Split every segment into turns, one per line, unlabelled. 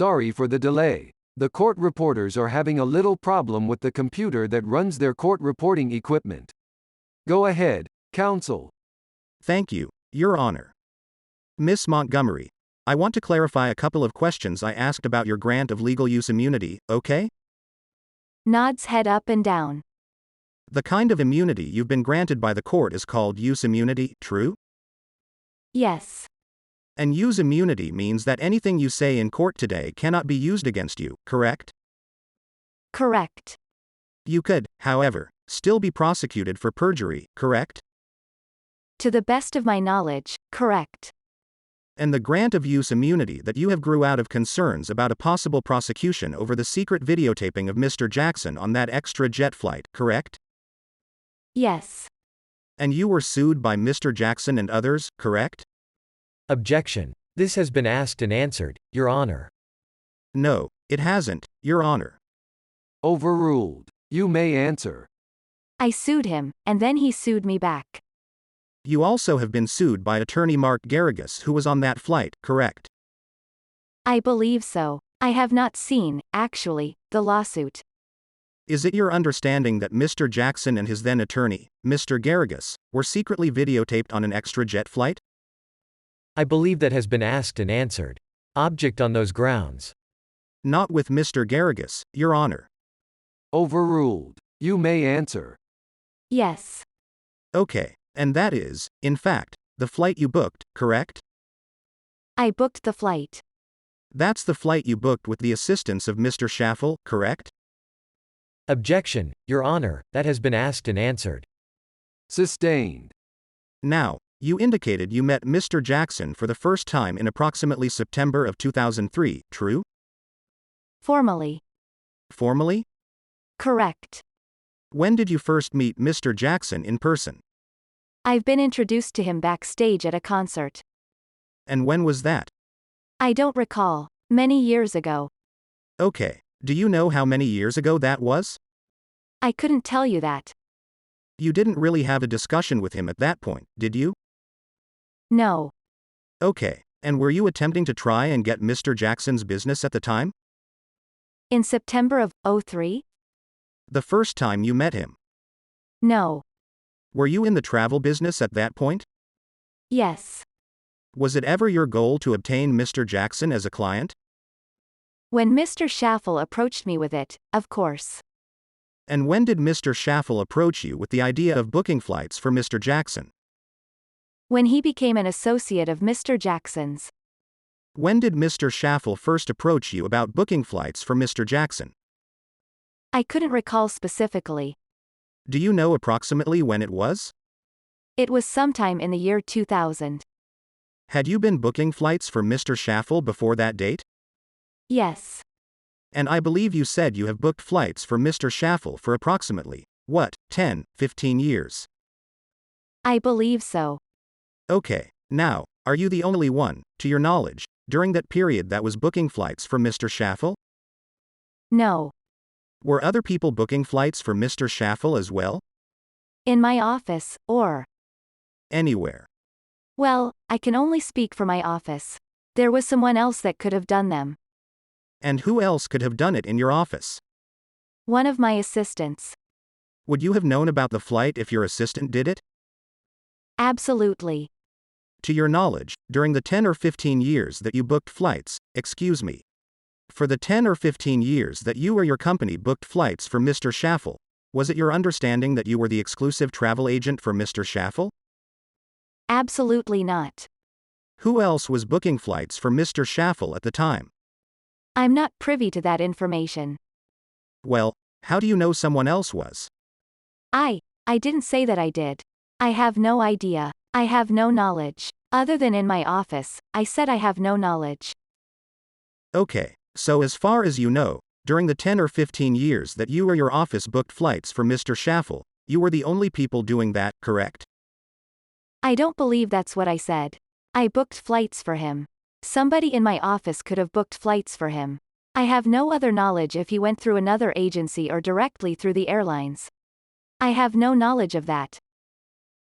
Sorry for the delay. The court reporters are having a little problem with the computer that runs their court reporting equipment. Go ahead, counsel.
Thank you, Your Honor. Miss Montgomery, I want to clarify a couple of questions I asked about your grant of legal use immunity, okay?
Nods head up and down.
The kind of immunity you've been granted by the court is called use immunity, true?
Yes.
And use immunity means that anything you say in court today cannot be used against you, correct?
Correct.
You could, however, still be prosecuted for perjury, correct?
To the best of my knowledge, correct.
And the grant of use immunity that you have grew out of concerns about a possible prosecution over the secret videotaping of Mr. Jackson on that extra jet flight, correct?
Yes.
And you were sued by Mr. Jackson and others, correct?
Objection. This has been asked and answered, Your Honor.
No, it hasn't, Your Honor.
Overruled. You may answer.
I sued him, and then he sued me back.
You also have been sued by attorney Mark Garrigus, who was on that flight, correct?
I believe so. I have not seen, actually, the lawsuit.
Is it your understanding that Mr. Jackson and his then attorney, Mr. Garrigus, were secretly videotaped on an extra jet flight?
I believe that has been asked and answered. Object on those grounds.
Not with Mr. Garrigus, Your Honor.
Overruled. You may answer.
Yes.
Okay, and that is, in fact, the flight you booked, correct?
I booked the flight.
That's the flight you booked with the assistance of Mr. Schaffel, correct?
Objection, Your Honor, that has been asked and answered.
Sustained.
Now, you indicated you met Mr. Jackson for the first time in approximately September of 2003, true?
Formally.
Formally?
Correct.
When did you first meet Mr. Jackson in person?
I've been introduced to him backstage at a concert.
And when was that?
I don't recall. Many years ago.
Okay, do you know how many years ago that was?
I couldn't tell you that.
You didn't really have a discussion with him at that point, did you?
No.
Okay, and were you attempting to try and get Mr. Jackson's business at the time?
In September of '03?
The first time you met him.
No.
Were you in the travel business at that point?
Yes.
Was it ever your goal to obtain Mr. Jackson as a client?
When Mr. Schaffel approached me with it, of course.
And when did Mr. Schaffel approach you with the idea of booking flights for Mr. Jackson?
When he became an associate of Mr. Jackson's.
When did Mr. Schaffel first approach you about booking flights for Mr. Jackson?
I couldn't recall specifically.
Do you know approximately when it was?
It was sometime in the year 2000.
Had you been booking flights for Mr. Schaffel before that date?
Yes.
And I believe you said you have booked flights for Mr. Schaffel for approximately, 10, 15 years?
I believe so.
Okay, now, are you the only one, to your knowledge, during that period that was booking flights for Mr. Schaffel?
No.
Were other people booking flights for Mr. Schaffel as well?
In my office, or
anywhere?
Well, I can only speak for my office. There was someone else that could have done them.
And who else could have done it in your office?
One of my assistants.
Would you have known about the flight if your assistant did it?
Absolutely.
To your knowledge, during the 10 or 15 years that you booked flights, for the 10 or 15 years that you or your company booked flights for Mr. Schaffel, was it your understanding that you were the exclusive travel agent for Mr. Schaffel?
Absolutely not.
Who else was booking flights for Mr. Schaffel at the time?
I'm not privy to that information.
Well, how do you know someone else was?
I didn't say that I did. I have no idea. I have no knowledge. Other than in my office, I said I have no knowledge.
Okay, so as far as you know, during the 10 or 15 years that you or your office booked flights for Mr. Schaffel, you were the only people doing that, correct?
I don't believe that's what I said. I booked flights for him. Somebody in my office could have booked flights for him. I have no other knowledge if he went through another agency or directly through the airlines. I have no knowledge of that.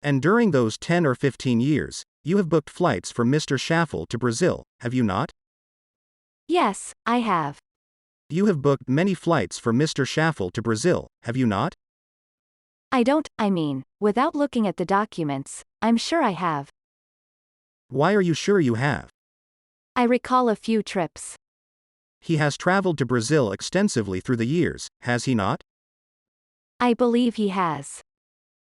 And during those 10 or 15 years, you have booked flights for Mr. Schaffel to Brazil, have you not?
Yes, I have.
You have booked many flights for Mr. Schaffel to Brazil, have you not?
I mean, without looking at the documents, I'm sure I have.
Why are you sure you have?
I recall a few trips.
He has traveled to Brazil extensively through the years, has he not?
I believe he has.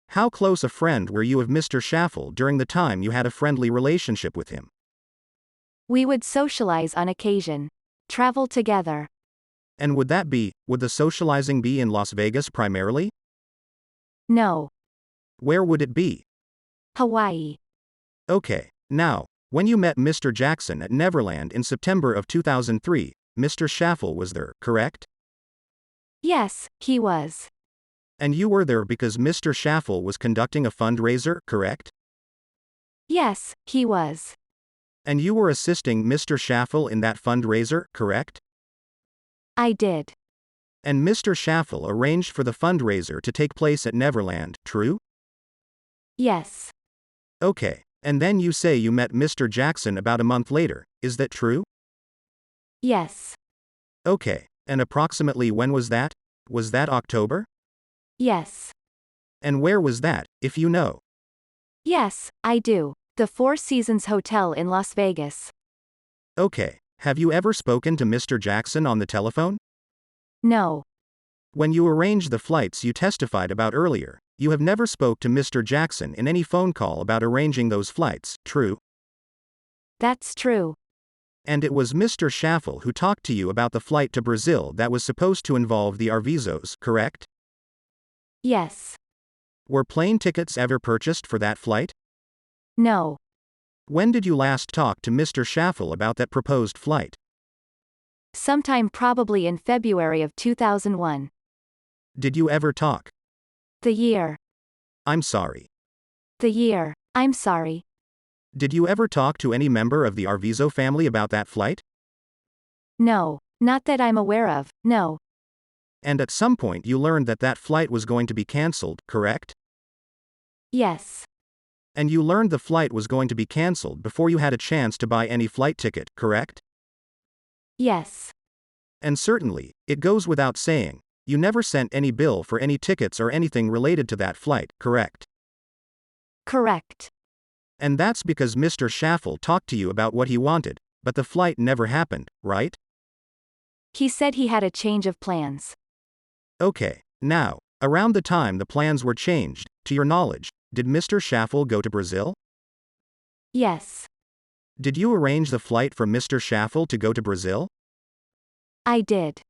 How close a friend were you of Mr. Schaffel during the time you had a friendly relationship with him?
We would socialize on occasion. Travel together.
And would the socializing be in Las Vegas primarily?
No.
Where would it be?
Hawaii.
Okay, now, when you met Mr. Jackson at Neverland in September of 2003, Mr. Schaffel was there, correct?
Yes, he was.
And you were there because Mr. Schaffel was conducting a fundraiser, correct?
Yes, he was.
And you were assisting Mr. Schaffel in that fundraiser, correct?
I did.
And Mr. Schaffel arranged for the fundraiser to take place at Neverland, true?
Yes.
Okay, and then you say you met Mr. Jackson about a month later, is that true?
Yes.
Okay, and approximately when was that? Was that October?
Yes.
And where was that, if you know?
Yes, I do. The Four Seasons Hotel in Las Vegas.
Okay, have you ever spoken to Mr. Jackson on the telephone?
No.
When you arranged the flights you testified about earlier, you have never spoke to Mr. Jackson in any phone call about arranging those flights, true?
That's true.
And it was Mr. Schaffel who talked to you about the flight to Brazil that was supposed to involve the Arvizos, correct?
Yes.
Were plane tickets ever purchased for that flight?
No.
When did you last talk to Mr. Schaffel about that proposed flight?
Sometime probably in February of 2001.
Did you ever talk?
The year.
I'm sorry.
The year. I'm sorry.
Did you ever talk to any member of the Arvizo family about that flight?
No. Not that I'm aware of, no.
And at some point you learned that that flight was going to be cancelled, correct?
Yes.
And you learned the flight was going to be cancelled before you had a chance to buy any flight ticket, correct?
Yes.
And certainly, it goes without saying, you never sent any bill for any tickets or anything related to that flight, correct?
Correct.
And that's because Mr. Schaffel talked to you about what he wanted, but the flight never happened, right?
He said he had a change of plans.
Okay, now, around the time the plans were changed, to your knowledge, did Mr. Schaffel go to Brazil?
Yes.
Did you arrange the flight for Mr. Schaffel to go to Brazil?
I did.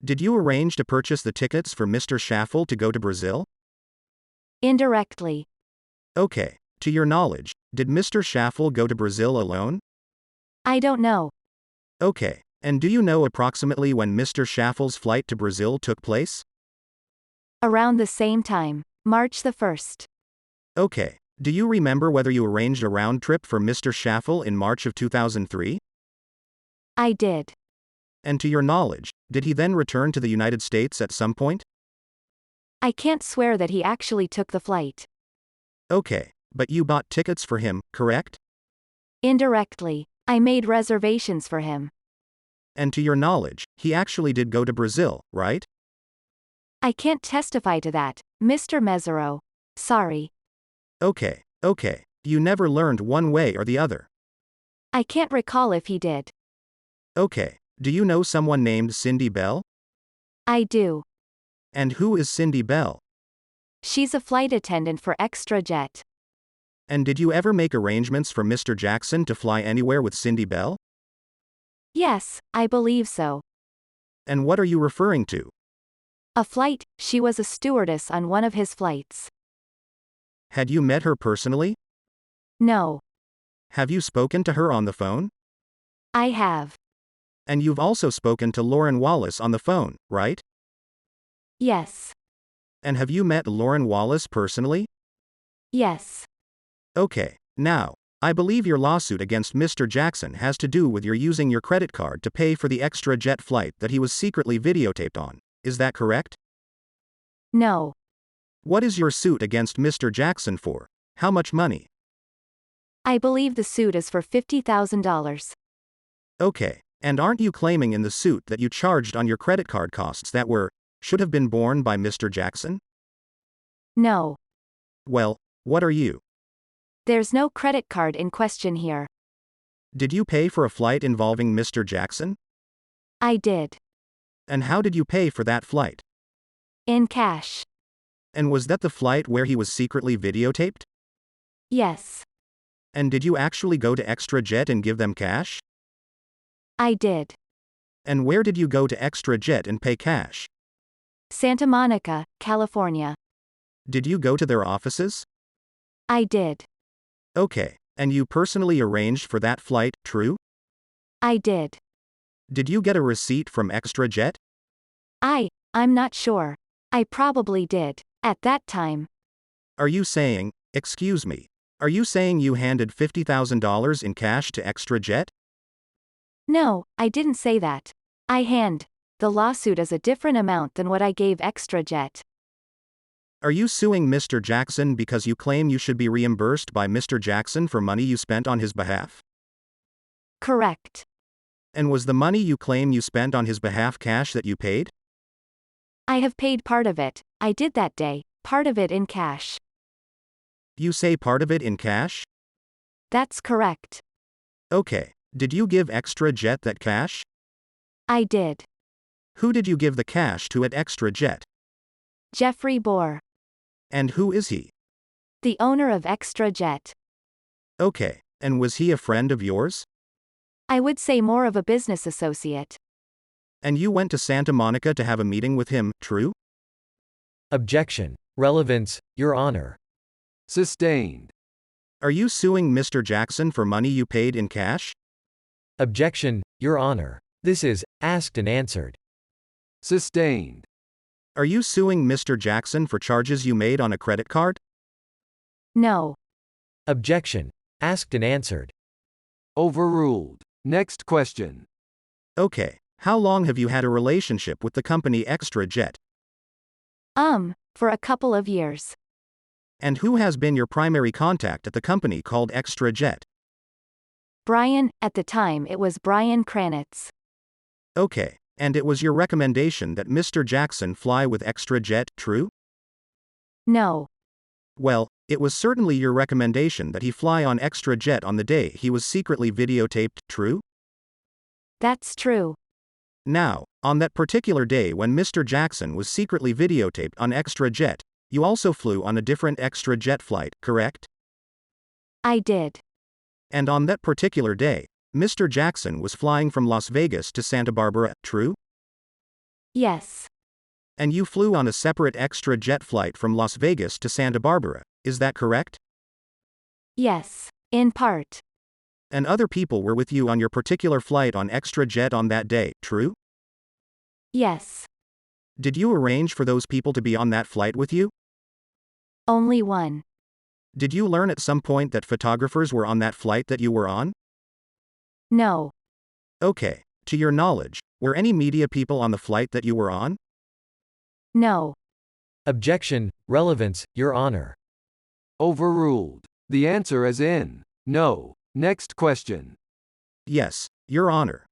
Did you arrange to purchase the tickets for Mr. Schaffel to go to Brazil?
Indirectly.
Okay, to your knowledge, did Mr. Schaffel go to Brazil alone?
I don't know.
Okay, and do you know approximately when Mr. Schaffel's flight to Brazil took place?
Around the same time, March the 1st.
Okay, do you remember whether you arranged a round trip for Mr. Schaffel in March of 2003?
I did.
And to your knowledge, did he then return to the United States at some point?
I can't swear that he actually took the flight.
Okay, but you bought tickets for him, correct?
Indirectly. I made reservations for him.
And to your knowledge, he actually did go to Brazil, right?
I can't testify to that, Mr. Mesereau. Sorry.
Okay, you never learned one way or the other.
I can't recall if he did.
Okay, do you know someone named Cindy Bell?
I do.
And who is Cindy Bell?
She's a flight attendant for ExtraJet.
And did you ever make arrangements for Mr. Jackson to fly anywhere with Cindy Bell?
Yes, I believe so.
And what are you referring to?
A flight, she was a stewardess on one of his flights.
Had you met her personally?
No.
Have you spoken to her on the phone?
I have.
And you've also spoken to Lauren Wallace on the phone, right?
Yes.
And have you met Lauren Wallace personally?
Yes.
Okay, now, I believe your lawsuit against Mr. Jackson has to do with your using your credit card to pay for the extra jet flight that he was secretly videotaped on. Is that correct?
No.
What is your suit against Mr. Jackson for? How much money?
I believe the suit is for $50,000.
Okay, And aren't you claiming in the suit that you charged on your credit card costs that should have been borne by Mr. Jackson?
No.
Well, what are you?
There's no credit card in question here.
Did you pay for a flight involving Mr. Jackson?
I did.
And how did you pay for that flight?
In cash.
And was that the flight where he was secretly videotaped?
Yes.
And did you actually go to ExtraJet and give them cash?
I did.
And where did you go to ExtraJet and pay cash?
Santa Monica, California.
Did you go to their offices?
I did.
Okay. And you personally arranged for that flight, true?
I did.
Did you get a receipt from ExtraJet?
I'm not sure. I probably did. At that time.
Are you saying, excuse me, are you saying you handed $50,000 in cash to ExtraJet?
No, I didn't say that. The lawsuit is a different amount than what I gave ExtraJet.
Are you suing Mr. Jackson because you claim you should be reimbursed by Mr. Jackson for money you spent on his behalf?
Correct.
And was the money you claim you spent on his behalf cash that you paid?
I have paid part of it. I did that day, part of it in cash.
You say part of it in cash?
That's correct.
Okay. Did you give ExtraJet that cash?
I did.
Who did you give the cash to at ExtraJet?
Jeffrey Bohr.
And who is he?
The owner of ExtraJet.
Okay. And was he a friend of yours?
I would say more of a business associate.
And you went to Santa Monica to have a meeting with him, true?
Objection. Relevance, Your Honor.
Sustained.
Are you suing Mr. Jackson for money you paid in cash?
Objection, Your Honor. This is asked and answered.
Sustained.
Are you suing Mr. Jackson for charges you made on a credit card?
No.
Objection. Asked and answered.
Overruled. Next question.
Okay. How long have you had a relationship with the company ExtraJet?
For a couple of years.
And who has been your primary contact at the company called ExtraJet?
Brian, at the time it was Brian Kranitz.
Okay. And it was your recommendation that Mr. Jackson fly with ExtraJet, true?
No.
Well, it was certainly your recommendation that he fly on ExtraJet on the day he was secretly videotaped, true?
That's true.
Now, on that particular day when Mr. Jackson was secretly videotaped on ExtraJet, you also flew on a different ExtraJet flight, correct?
I did.
And on that particular day, Mr. Jackson was flying from Las Vegas to Santa Barbara, true?
Yes.
And you flew on a separate ExtraJet flight from Las Vegas to Santa Barbara, is that correct?
Yes. In part.
And other people were with you on your particular flight on ExtraJet on that day, true?
Yes.
Did you arrange for those people to be on that flight with you?
Only one.
Did you learn at some point that photographers were on that flight that you were on?
No.
Okay. To your knowledge, were any media people on the flight that you were on?
No.
Objection. Relevance, Your Honor.
Overruled. The answer is in. No. Next question.
Yes, Your Honor.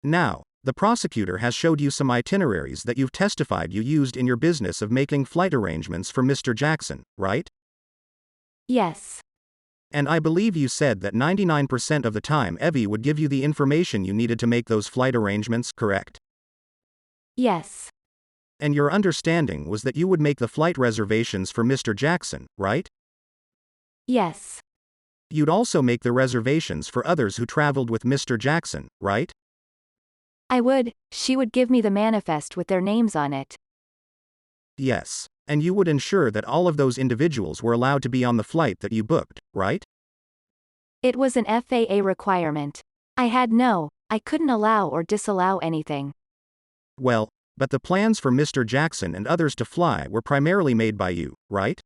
Now, the prosecutor has showed you some itineraries that you've testified you used in your business of making flight arrangements for Mr. Jackson, right?
Yes.
And I believe you said that 99% of the time Evie would give you the information you needed to make those flight arrangements, correct?
Yes.
And your understanding was that you would make the flight reservations for Mr. Jackson, right?
Yes.
You'd also make the reservations for others who traveled with Mr. Jackson, right?
I would. She would give me the manifest with their names on it.
Yes. And you would ensure that all of those individuals were allowed to be on the flight that you booked, right?
It was an FAA requirement. I couldn't allow or disallow anything.
Well, but the plans for Mr. Jackson and others to fly were primarily made by you, right?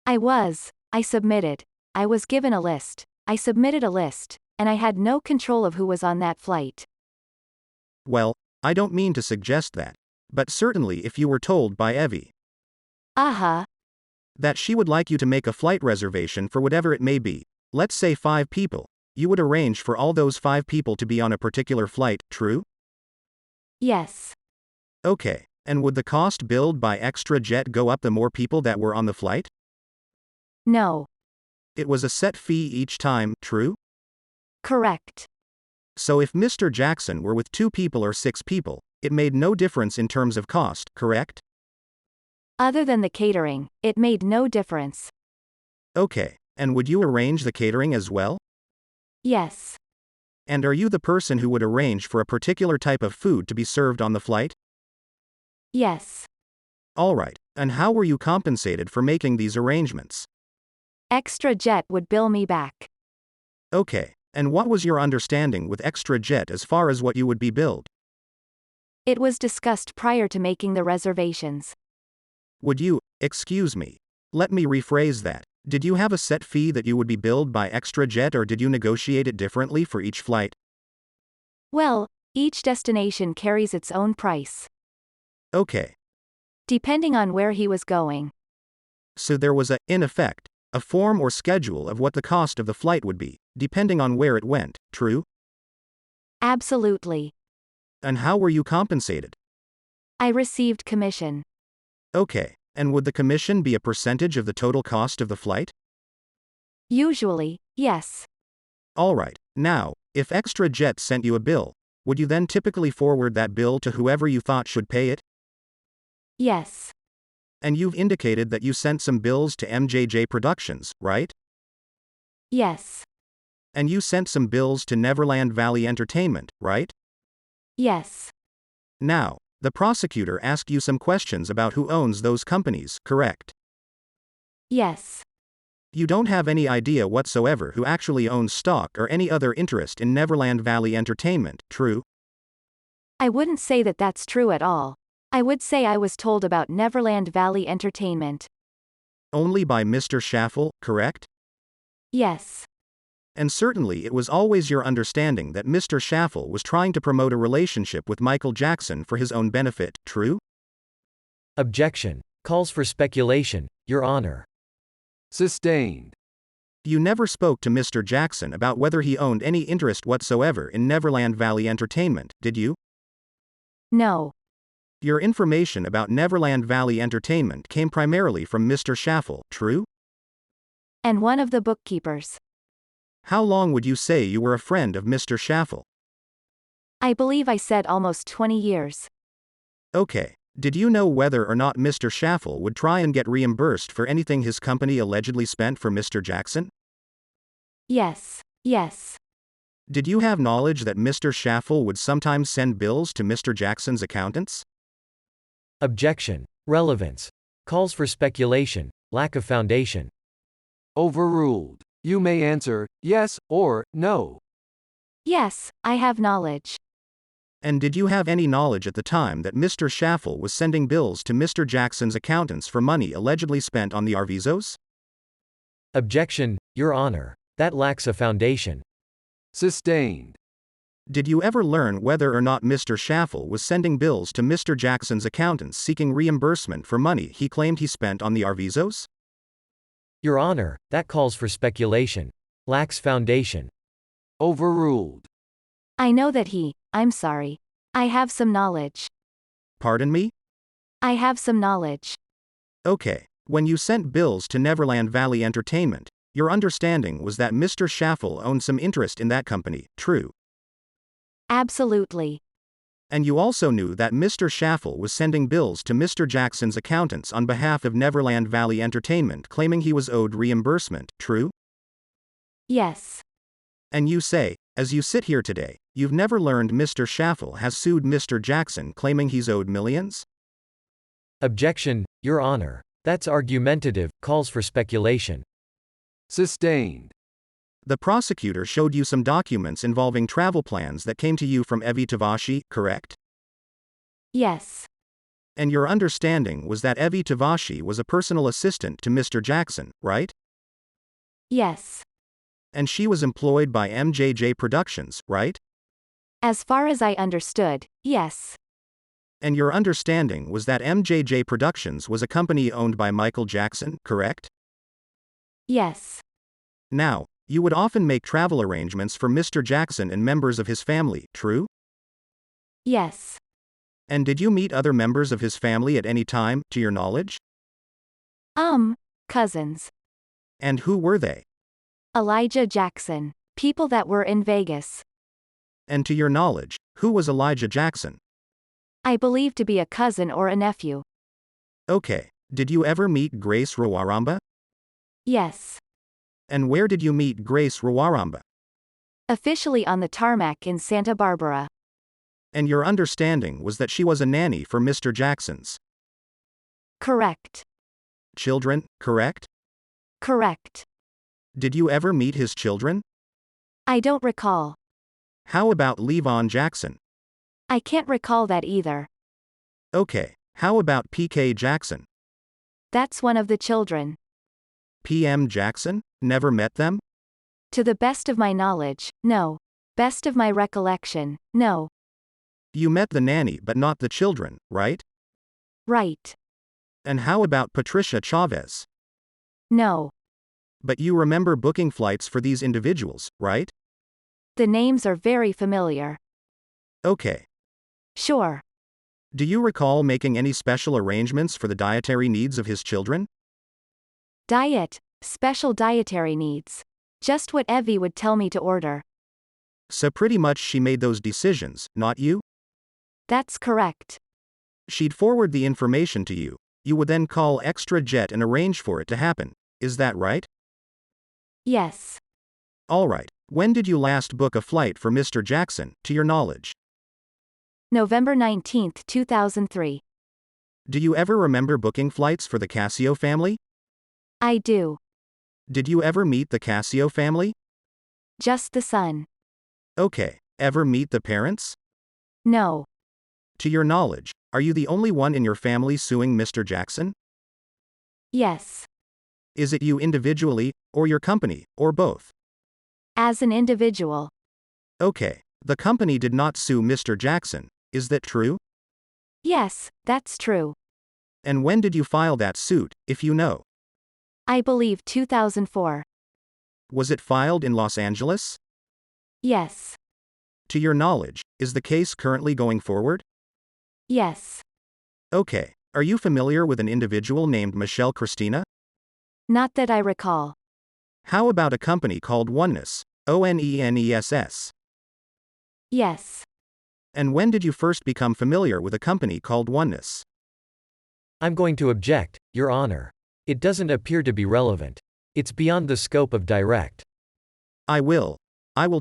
I submitted. I was given a list. I submitted a list, and I had no control of who was on that flight.
Well, I don't mean to suggest that. But certainly if you were told by Evie that she would like you to make a flight reservation for whatever it may be, let's say 5 people, You would arrange for all those 5 people to be on a particular flight, true?
Yes.
Okay. And would the cost billed by extra jet go up the more people that were on the flight?
No.
It was a set fee each time, true?
Correct.
So if Mr. Jackson were with 2 people or 6 people, it made no difference in terms of cost, correct?
Other than the catering, it made no difference.
Okay. And would you arrange the catering as well?
Yes.
And are you the person who would arrange for a particular type of food to be served on the flight?
Yes.
Alright. And how were you compensated for making these arrangements?
Extra jet would bill me back.
Okay. And what was your understanding with extra jet as far as what you would be billed?
It was discussed prior to making the reservations.
Would you, excuse me. Let me rephrase that. Did you have a set fee that you would be billed by extra jet, or did you negotiate it differently for each flight?
Well, each destination carries its own price.
Okay.
Depending on where he was going.
So there was in effect, a form or schedule of what the cost of the flight would be, depending on where it went, true?
Absolutely.
And how were you compensated?
I received commission.
Okay. And would the commission be a percentage of the total cost of the flight?
Usually, yes.
Alright. Now, if extra jet sent you a bill, would you then typically forward that bill to whoever you thought should pay it?
Yes.
And you've indicated that you sent some bills to MJJ Productions, right?
Yes.
And you sent some bills to Neverland Valley Entertainment, right?
Yes.
Now, the prosecutor asked you some questions about who owns those companies, correct?
Yes.
You don't have any idea whatsoever who actually owns stock or any other interest in Neverland Valley Entertainment, true?
I wouldn't say that that's true at all. I would say I was told about Neverland Valley Entertainment.
Only by Mr. Schaffel, correct?
Yes.
And certainly it was always your understanding that Mr. Schaffel was trying to promote a relationship with Michael Jackson for his own benefit, true?
Objection. Calls for speculation, Your Honor.
Sustained.
You never spoke to Mr. Jackson about whether he owned any interest whatsoever in Neverland Valley Entertainment, did you?
No.
Your information about Neverland Valley Entertainment came primarily from Mr. Schaffel, true?
And one of the bookkeepers.
How long would you say you were a friend of Mr. Schaffel?
I believe I said almost 20 years.
Okay. Did you know whether or not Mr. Schaffel would try and get reimbursed for anything his company allegedly spent for Mr. Jackson?
Yes. Yes.
Did you have knowledge that Mr. Schaffel would sometimes send bills to Mr. Jackson's accountants?
Objection. Relevance. Calls for speculation, lack of foundation.
Overruled. You may answer yes or no.
Yes, I have knowledge.
And did you have any knowledge at the time that Mr. Schaffel was sending bills to Mr. Jackson's accountants for money allegedly spent on the Arvizos?
Objection, Your Honor. That lacks a foundation.
Sustained.
Did you ever learn whether or not Mr. Schaffel was sending bills to Mr. Jackson's accountants seeking reimbursement for money he claimed he spent on the Arvizos?
Your Honor, that calls for speculation. Lacks foundation.
Overruled.
I know that I'm sorry. I have some knowledge.
Pardon me?
I have some knowledge.
Okay. When you sent bills to Neverland Valley Entertainment, your understanding was that Mr. Schaffel owned some interest in that company, true?
Absolutely.
And you also knew that Mr. Schaffel was sending bills to Mr. Jackson's accountants on behalf of Neverland Valley Entertainment claiming he was owed reimbursement, true?
Yes.
And you say, as you sit here today, you've never learned Mr. Schaffel has sued Mr. Jackson claiming he's owed millions?
Objection, Your Honor. That's argumentative, calls for speculation.
Sustained.
The prosecutor showed you some documents involving travel plans that came to you from Evie Tavashi, correct?
Yes.
And your understanding was that Evie Tavashi was a personal assistant to Mr. Jackson, right?
Yes.
And she was employed by MJJ Productions, right?
As far as I understood, yes.
And your understanding was that MJJ Productions was a company owned by Michael Jackson, correct?
Yes.
Now, You would often make travel arrangements for Mr. Jackson and members of his family, true?
Yes.
And did you meet other members of his family at any time, to your knowledge?
Cousins.
And who were they?
Elijah Jackson. People that were in Vegas.
And to your knowledge, who was Elijah Jackson?
I believe to be a cousin or a nephew.
Okay. Did you ever meet Grace Ruwaramba?
Yes.
And where did you meet Grace Ruwaramba?
Officially on the tarmac in Santa Barbara.
And your understanding was that she was a nanny for Mr. Jackson's
Correct.
children, correct?
Correct.
Did you ever meet his children?
I don't recall.
How about Levon Jackson?
I can't recall that either.
Okay. How about P.K. Jackson?
That's one of the children.
P.M. Jackson? Never met them?
To the best of my knowledge, no. Best of my recollection, no.
You met the nanny but not the children, right?
Right.
And how about Patricia Chavez?
No.
But you remember booking flights for these individuals, right?
The names are very familiar.
Okay.
Sure.
Do you recall making any special arrangements for the dietary needs of his children?
Diet, special dietary needs. Just what Evie would tell me to order.
So pretty much she made those decisions, not you?
That's correct.
She'd forward the information to you. You would then call Extra Jet and arrange for it to happen. Is that right?
Yes.
Alright. When did you last book a flight for Mr. Jackson, to your knowledge?
November 19, 2003.
Do you ever remember booking flights for the Casio family?
I do.
Did you ever meet the Casio family?
Just the son.
Okay. Ever meet the parents?
No.
To your knowledge, are you the only one in your family suing Mr. Jackson?
Yes.
Is it you individually, or your company, or both?
As an individual.
Okay. The company did not sue Mr. Jackson. Is that true?
Yes, that's true.
And when did you file that suit, if you know?
I believe 2004.
Was it filed in Los Angeles?
Yes.
To your knowledge, is the case currently going forward?
Yes.
Okay. Are you familiar with an individual named Michelle Christina?
Not that I recall.
How about a company called Oneness? ONENESS.
Yes.
And when did you first become familiar with a company called Oneness?
I'm going to object, Your Honor. It doesn't appear to be relevant. It's beyond the scope of direct.
I will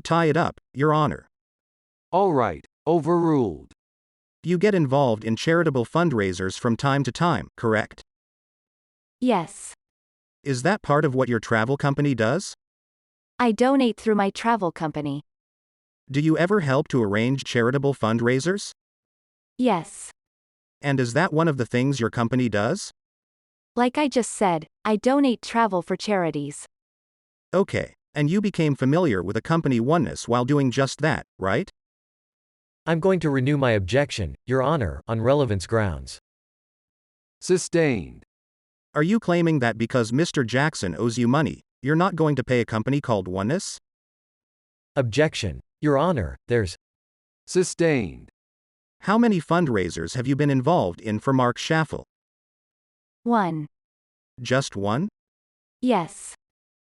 tie it up, Your Honor.
All right, overruled.
You get involved in charitable fundraisers from time to time, correct?
Yes.
Is that part of what your travel company does?
I donate through my travel company.
Do you ever help to arrange charitable fundraisers?
Yes.
And is that one of the things your company does?
Like I just said, I donate travel for charities.
Okay, and you became familiar with a company Oneness while doing just that, right?
I'm going to renew my objection, Your Honor, on relevance grounds.
Sustained.
Are you claiming that because Mr. Jackson owes you money, you're not going to pay a company called Oneness?
Objection. Your Honor, there's
Sustained.
How many fundraisers have you been involved in for Mark Schaffel?
1.
Just one?
Yes.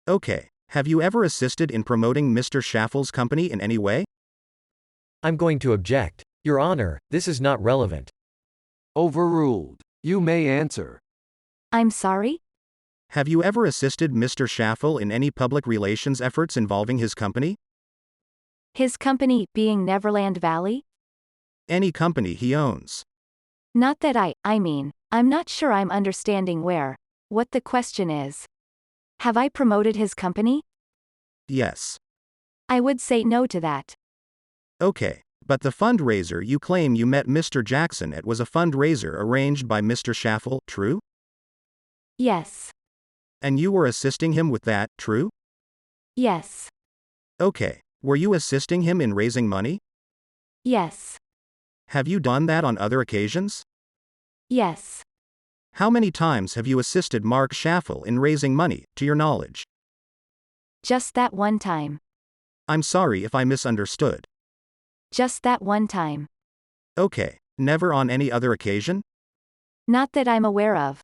Okay. Have you ever assisted in promoting Mr. Schaffel's company in any way?
I'm going to object. Your Honor, this is not relevant.
Overruled. You may answer.
I'm sorry?
Have you ever assisted Mr. Schaffel in any public relations efforts involving his company?
His company being Neverland Valley?
Any company he owns.
Not that I mean, I'm not sure I'm understanding what the question is. Have I promoted his company?
Yes.
I would say no to that.
Okay. But the fundraiser you claim you met Mr. Jackson at was a fundraiser arranged by Mr. Schaffel, true?
Yes.
And you were assisting him with that, true?
Yes.
Okay. Were you assisting him in raising money?
Yes.
Have you done that on other occasions?
Yes.
How many times have you assisted Mark Schaffel in raising money, to your knowledge?
Just that one time.
I'm sorry if I misunderstood.
Just that one time.
Okay. Never on any other occasion?
Not that I'm aware of.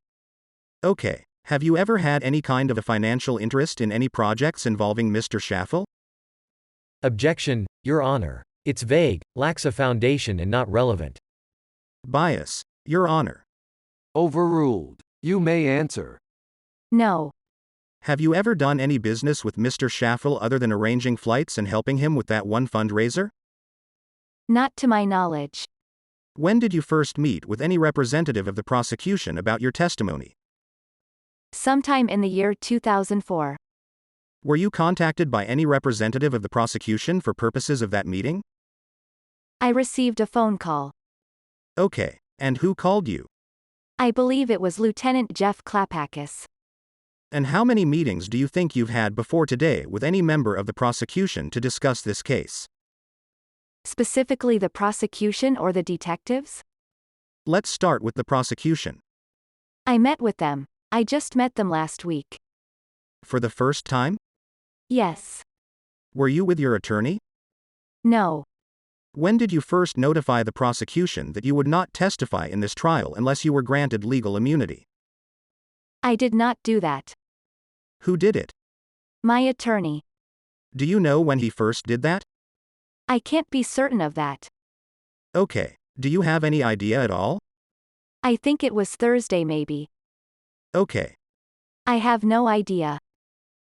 Okay. Have you ever had any kind of a financial interest in any projects involving Mr. Schaffel?
Objection, Your Honor. It's vague, lacks a foundation and not relevant.
Bias, Your Honor.
Overruled. You may answer.
No.
Have you ever done any business with Mr. Schaffel other than arranging flights and helping him with that one fundraiser?
Not to my knowledge.
When did you first meet with any representative of the prosecution about your testimony?
Sometime in the year 2004.
Were you contacted by any representative of the prosecution for purposes of that meeting?
I received a phone call.
Okay. And who called you?
I believe it was Lieutenant Jeff Klapakis.
And how many meetings do you think you've had before today with any member of the prosecution to discuss this case?
Specifically the prosecution or the detectives?
Let's start with the prosecution.
I met with them. I just met them last week.
For the first time?
Yes.
Were you with your attorney?
No.
When did you first notify the prosecution that you would not testify in this trial unless you were granted legal immunity?
I did not do that.
Who did it?
My attorney.
Do you know when he first did that?
I can't be certain of that.
Okay. Do you have any idea at all?
I think it was Thursday maybe.
Okay.
I have no idea.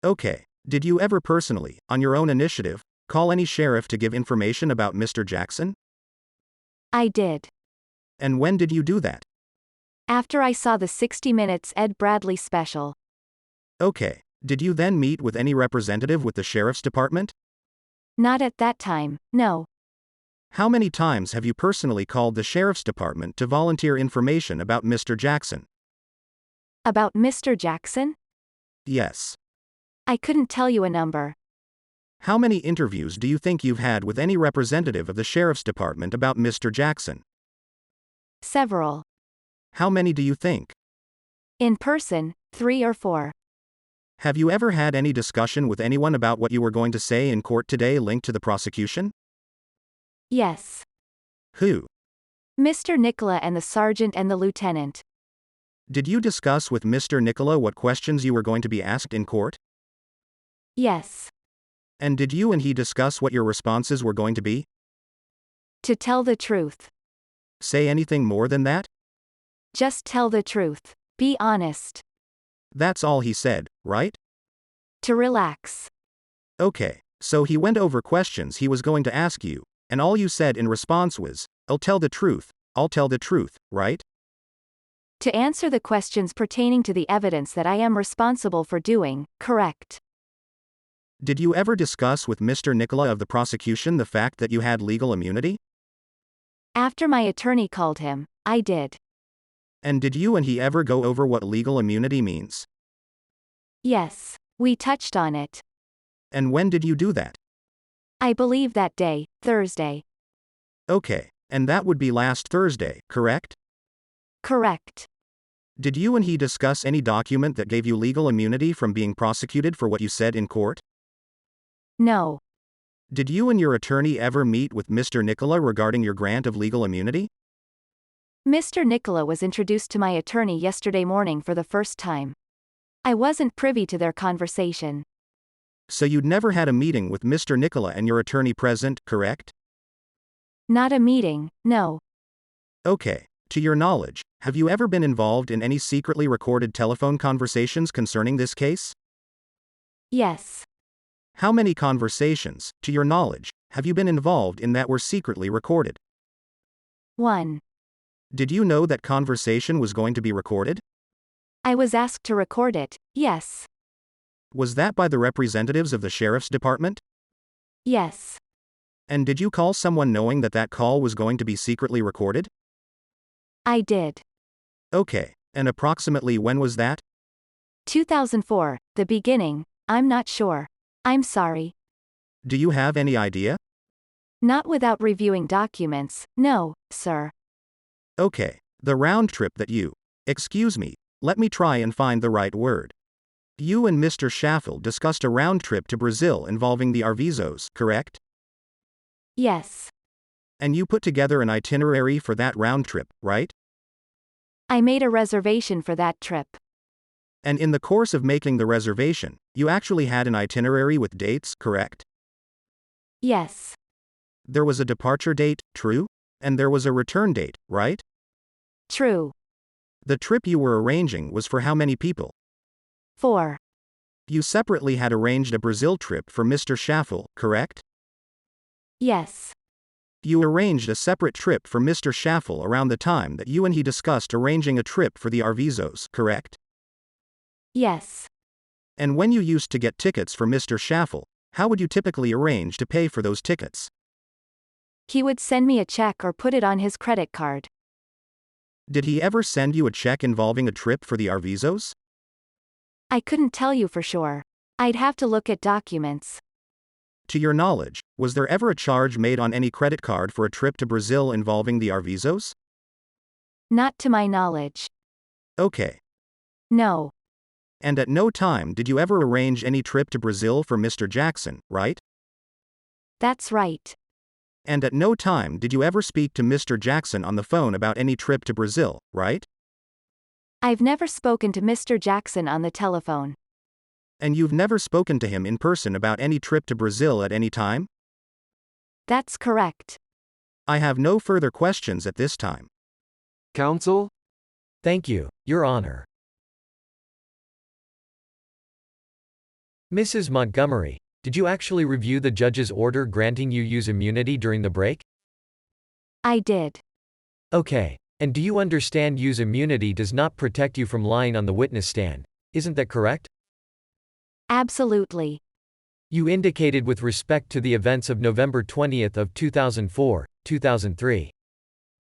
Okay. Did you ever personally, on your own initiative, call any sheriff to give information about Mr. Jackson?
I did.
And when did you do that?
After I saw the 60 Minutes Ed Bradley special.
Okay. Did you then meet with any representative with the sheriff's department?
Not at that time, no.
How many times have you personally called the sheriff's department to volunteer information about Mr. Jackson?
About Mr. Jackson?
Yes.
I couldn't tell you a number.
How many interviews do you think you've had with any representative of the sheriff's department about Mr. Jackson?
Several.
How many do you think?
In person, 3 or 4.
Have you ever had any discussion with anyone about what you were going to say in court today linked to the prosecution?
Yes.
Who?
Mr. Nicola and the sergeant and the lieutenant.
Did you discuss with Mr. Nicola what questions you were going to be asked in court?
Yes.
And did you and he discuss what your responses were going to be?
To tell the truth.
Say anything more than that?
Just tell the truth. Be honest.
That's all he said, right?
To relax.
Okay, so he went over questions he was going to ask you, and all you said in response was, I'll tell the truth, right?
To answer the questions pertaining to the evidence that I am responsible for doing, correct.
Did you ever discuss with Mr. Nicola of the prosecution the fact that you had legal immunity?
After my attorney called him, I did.
And did you and he ever go over what legal immunity means?
Yes. We touched on it.
And when did you do that?
I believe that day, Thursday.
Okay, and that would be last Thursday, correct?
Correct.
Did you and he discuss any document that gave you legal immunity from being prosecuted for what you said in court?
No.
Did you and your attorney ever meet with Mr. Nicola regarding your grant of legal immunity?
Mr. Nicola was introduced to my attorney yesterday morning for the first time. I wasn't privy to their conversation.
So you'd never had a meeting with Mr. Nicola and your attorney present, correct?
Not a meeting, no.
Okay. To your knowledge, have you ever been involved in any secretly recorded telephone conversations concerning this case?
Yes.
How many conversations, to your knowledge, have you been involved in that were secretly recorded?
1.
Did you know that conversation was going to be recorded?
I was asked to record it, yes.
Was that by the representatives of the sheriff's department?
Yes.
And did you call someone knowing that that call was going to be secretly recorded?
I did.
Okay, and approximately when was that?
2004, the beginning, I'm not sure. I'm sorry.
Do you have any idea?
Not without reviewing documents, no, sir.
Okay, the round trip that you, excuse me, let me try and find the right word. You and Mr. Schaffel discussed a round trip to Brazil involving the Arvizos, correct?
Yes.
And you put together an itinerary for that round trip, right?
I made a reservation for that trip.
And in the course of making the reservation, you actually had an itinerary with dates, correct?
Yes.
There was a departure date, true? And there was a return date, right?
True.
The trip you were arranging was for how many people?
4.
You separately had arranged a Brazil trip for Mr. Schaffel, correct?
Yes.
You arranged a separate trip for Mr. Schaffel around the time that you and he discussed arranging a trip for the Arvizos, correct?
Yes.
And when you used to get tickets for Mr. Schaffel, how would you typically arrange to pay for those tickets?
He would send me a check or put it on his credit card.
Did he ever send you a check involving a trip for the Arvizos?
I couldn't tell you for sure. I'd have to look at documents.
To your knowledge, was there ever a charge made on any credit card for a trip to Brazil involving the Arvizos?
Not to my knowledge.
Okay.
No.
And at no time did you ever arrange any trip to Brazil for Mr. Jackson, right?
That's right.
And at no time did you ever speak to Mr. Jackson on the phone about any trip to Brazil, right?
I've never spoken to Mr. Jackson on the telephone.
And you've never spoken to him in person about any trip to Brazil at any time?
That's correct.
I have no further questions at this time.
Counsel?
Thank you, Your Honor. Mrs. Montgomery, did you actually review the judge's order granting you use immunity during the break?
I did.
Okay. And do you understand use immunity does not protect you from lying on the witness stand? Isn't that correct?
Absolutely.
You indicated with respect to the events of November 20th of 2004, 2003.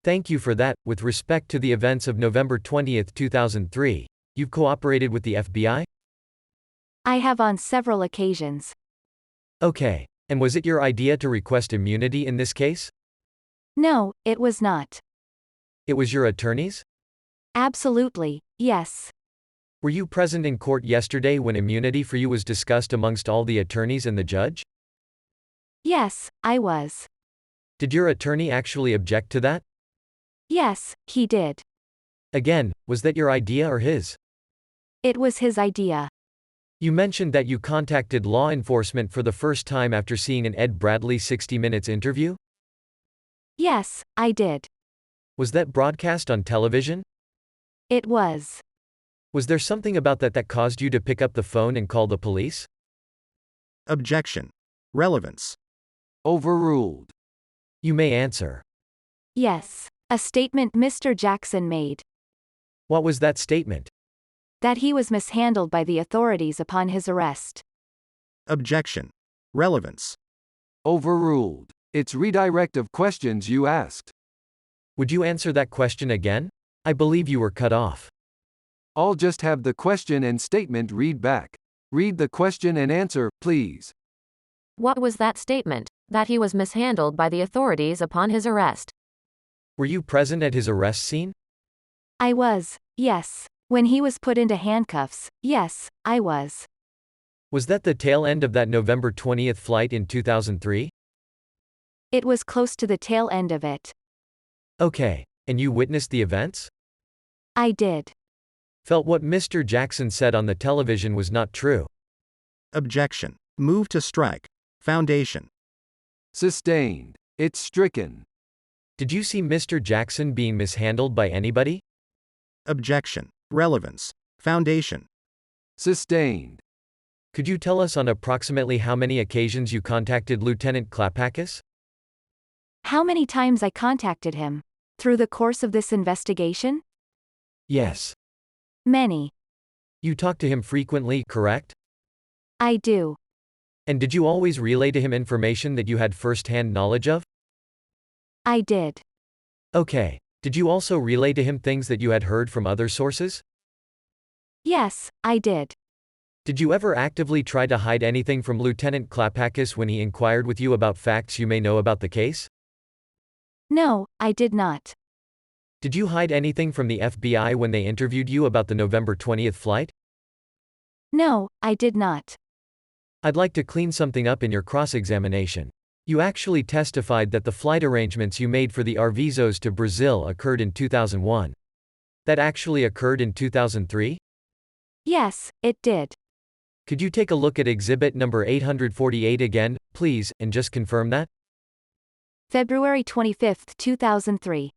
Thank you for that. With respect to the events of November 20th, 2003, you've cooperated with the FBI?
I have on several occasions.
Okay. And was it your idea to request immunity in this case?
No, it was not.
It was your attorney's?
Absolutely, yes.
Were you present in court yesterday when immunity for you was discussed amongst all the attorneys and the judge?
Yes, I was.
Did your attorney actually object to that?
Yes, he did.
Again, was that your idea or his?
It was his idea.
You mentioned that you contacted law enforcement for the first time after seeing an Ed Bradley 60 Minutes interview?
Yes, I did.
Was that broadcast on television?
It was.
Was there something about that caused you to pick up the phone and call the police?
Objection. Relevance.
Overruled.
You may answer.
Yes. A statement Mr. Jackson made.
What was that statement?
That he was mishandled by the authorities upon his arrest.
Objection. Relevance.
Overruled. It's redirect of questions you asked.
Would you answer that question again? I believe you were cut off.
I'll just have the question and statement read back. Read the question and answer, please.
What was that statement? That he was mishandled by the authorities upon his arrest.
Were you present at his arrest scene?
I was, yes. When he was put into handcuffs, yes, I was.
Was that the tail end of that November 20th flight in 2003?
It was close to the tail end of it.
Okay. And you witnessed the events?
I did.
Felt what Mr. Jackson said on the television was not true.
Objection. Move to strike. Foundation.
Sustained. It's stricken.
Did you see Mr. Jackson being mishandled by anybody?
Objection. Relevance. Foundation.
Sustained.
Could you tell us on approximately how many occasions you contacted Lieutenant Klapakis?
How many times I contacted him? Through the course of this investigation?
Yes.
Many.
You talk to him frequently, correct?
I do.
And did you always relay to him information that you had first-hand knowledge of?
I did.
Okay. Did you also relay to him things that you had heard from other sources?
Yes, I did.
Did you ever actively try to hide anything from Lieutenant Klapakis when he inquired with you about facts you may know about the case?
No, I did not.
Did you hide anything from the FBI when they interviewed you about the November 20th flight?
No, I did not.
I'd like to clean something up in your cross-examination. You actually testified that the flight arrangements you made for the Arvizos to Brazil occurred in 2001. That actually occurred in 2003?
Yes, it did.
Could you take a look at exhibit number 848 again, please, and just confirm that?
February 25, 2003.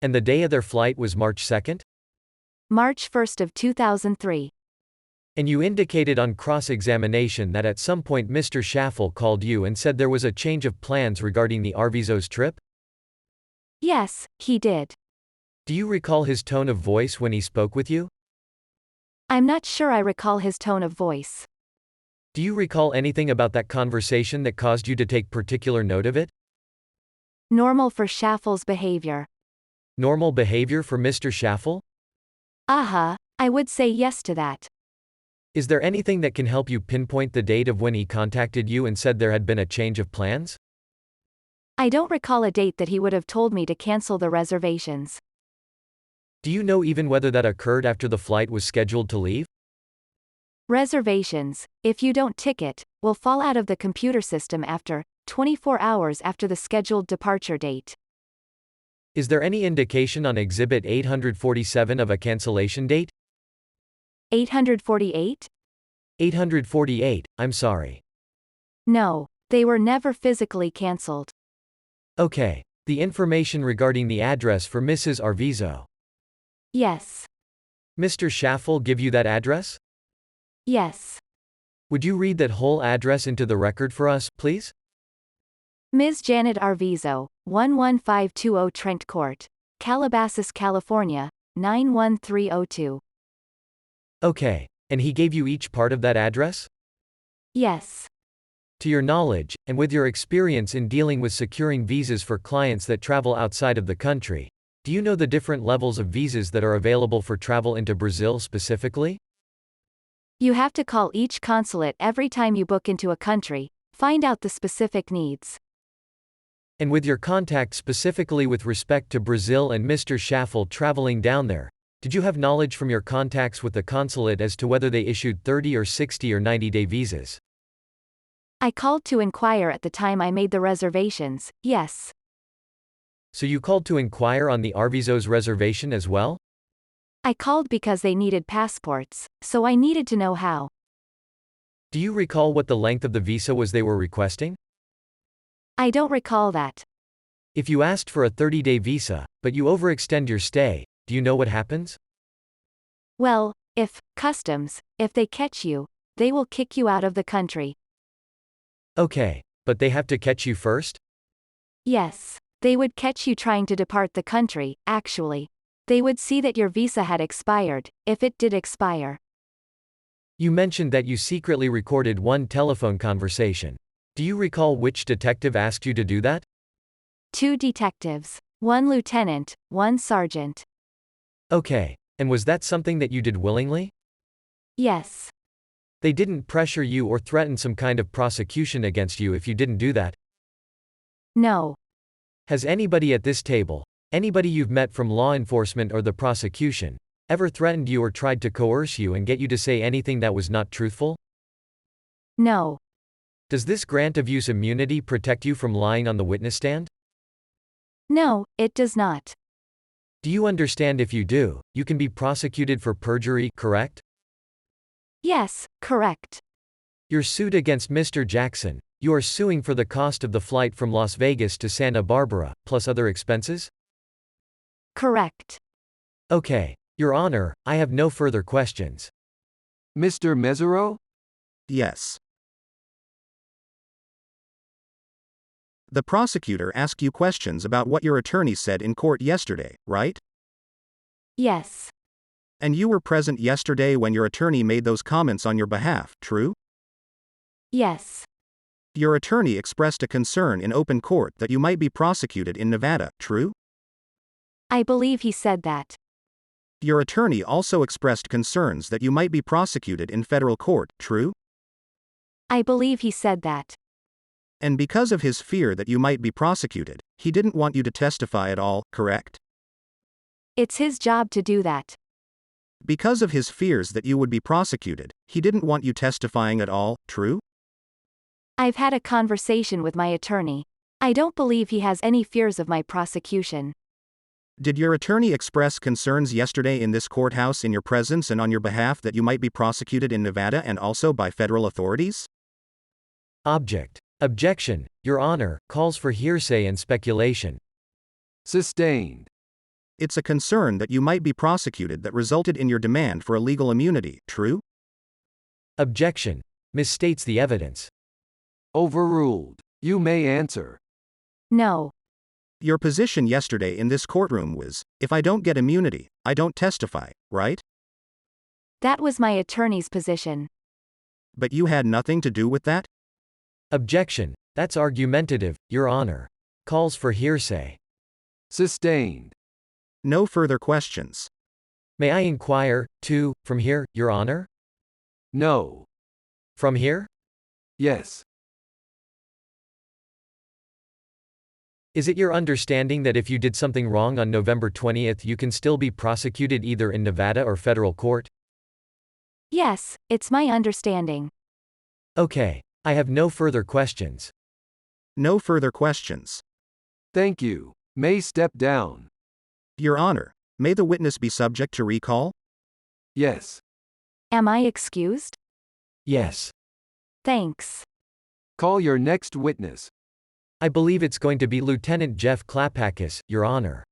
And the day of their flight was March 2nd?
March 1st of 2003.
And you indicated on cross-examination that at some point Mr. Schaffel called you and said there was a change of plans regarding the Arvizos trip?
Yes, he did.
Do you recall his tone of voice when he spoke with you?
I'm not sure I recall his tone of voice.
Do you recall anything about that conversation that caused you to take particular note of it?
Normal for Schaffel's behavior.
Normal behavior for Mr. Schaffel?
I would say yes to that.
Is there anything that can help you pinpoint the date of when he contacted you and said there had been a change of plans?
I don't recall a date that he would have told me to cancel the reservations.
Do you know even whether that occurred after the flight was scheduled to leave?
Reservations, if you don't ticket, will fall out of the computer system after 24 hours after the scheduled departure date.
Is there any indication on exhibit 847 of a cancellation date?
848?
848, I'm sorry.
No, they were never physically cancelled.
Okay. The information regarding the address for Mrs. Arvizo.
Yes.
Mr. Schaffel give you that address?
Yes.
Would you read that whole address into the record for us, please?
Ms. Janet Arvizo, 11520 Trent Court, Calabasas, California, 91302.
Okay. And he gave you each part of that address?
Yes.
To your knowledge, and with your experience in dealing with securing visas for clients that travel outside of the country, do you know the different levels of visas that are available for travel into Brazil specifically?
You have to call each consulate every time you book into a country, find out the specific needs.
And with your contact specifically with respect to Brazil and Mr. Schaffel traveling down there, did you have knowledge from your contacts with the consulate as to whether they issued 30 or 60 or 90-day visas?
I called to inquire at the time I made the reservations, yes.
So you called to inquire on the Arvizo's reservation as well?
I called because they needed passports, so I needed to know how.
Do you recall what the length of the visa was they were requesting?
I don't recall that.
If you asked for a 30-day visa, but you overextend your stay, do you know what happens?
Well, if they catch you, they will kick you out of the country.
Okay, but they have to catch you first?
Yes. They would catch you trying to depart the country, actually. They would see that your visa had expired, if it did expire.
You mentioned that you secretly recorded one telephone conversation. Do you recall which detective asked you to do that?
2 detectives. 1 lieutenant, 1 sergeant.
Okay, and was that something that you did willingly?
Yes.
They didn't pressure you or threaten some kind of prosecution against you if you didn't do that?
No.
Has anybody at this table, anybody you've met from law enforcement or the prosecution, ever threatened you or tried to coerce you and get you to say anything that was not truthful?
No.
Does this grant of use immunity protect you from lying on the witness stand?
No, it does not.
Do you understand if you do, you can be prosecuted for perjury, correct?
Yes, correct.
Your suit against Mr. Jackson, you are suing for the cost of the flight from Las Vegas to Santa Barbara, plus other expenses?
Correct.
Okay, Your Honor, I have no further questions.
Mr. Mesereau?
Yes. The prosecutor asked you questions about what your attorney said in court yesterday, right?
Yes.
And you were present yesterday when your attorney made those comments on your behalf, true?
Yes.
Your attorney expressed a concern in open court that you might be prosecuted in Nevada, true?
I believe he said that.
Your attorney also expressed concerns that you might be prosecuted in federal court, true?
I believe he said that.
And because of his fear that you might be prosecuted, he didn't want you to testify at all, correct?
It's his job to do that.
Because of his fears that you would be prosecuted, he didn't want you testifying at all, true?
I've had a conversation with my attorney. I don't believe he has any fears of my prosecution.
Did your attorney express concerns yesterday in this courthouse in your presence and on your behalf that you might be prosecuted in Nevada and also by federal authorities?
Object. Objection, Your Honor, calls for hearsay and speculation.
Sustained.
It's a concern that you might be prosecuted that resulted in your demand for a legal immunity, true?
Objection. Misstates the evidence.
Overruled. You may answer.
No.
Your position yesterday in this courtroom was, if I don't get immunity, I don't testify, right?
That was my attorney's position.
But you had nothing to do with that?
Objection. That's argumentative, Your Honor. Calls for hearsay.
Sustained.
No further questions.
May I inquire, too, from here, Your Honor?
No.
From here?
Yes.
Is it your understanding that if you did something wrong on November 20th, you can still be prosecuted either in Nevada or federal court?
Yes, it's my understanding.
Okay. I have no further questions.
No further questions.
Thank you. May step down.
Your Honor, may the witness be subject to recall?
Yes.
Am I excused?
Yes.
Thanks.
Call your next witness.
I believe it's going to be Lieutenant Jeff Klapakis, Your Honor.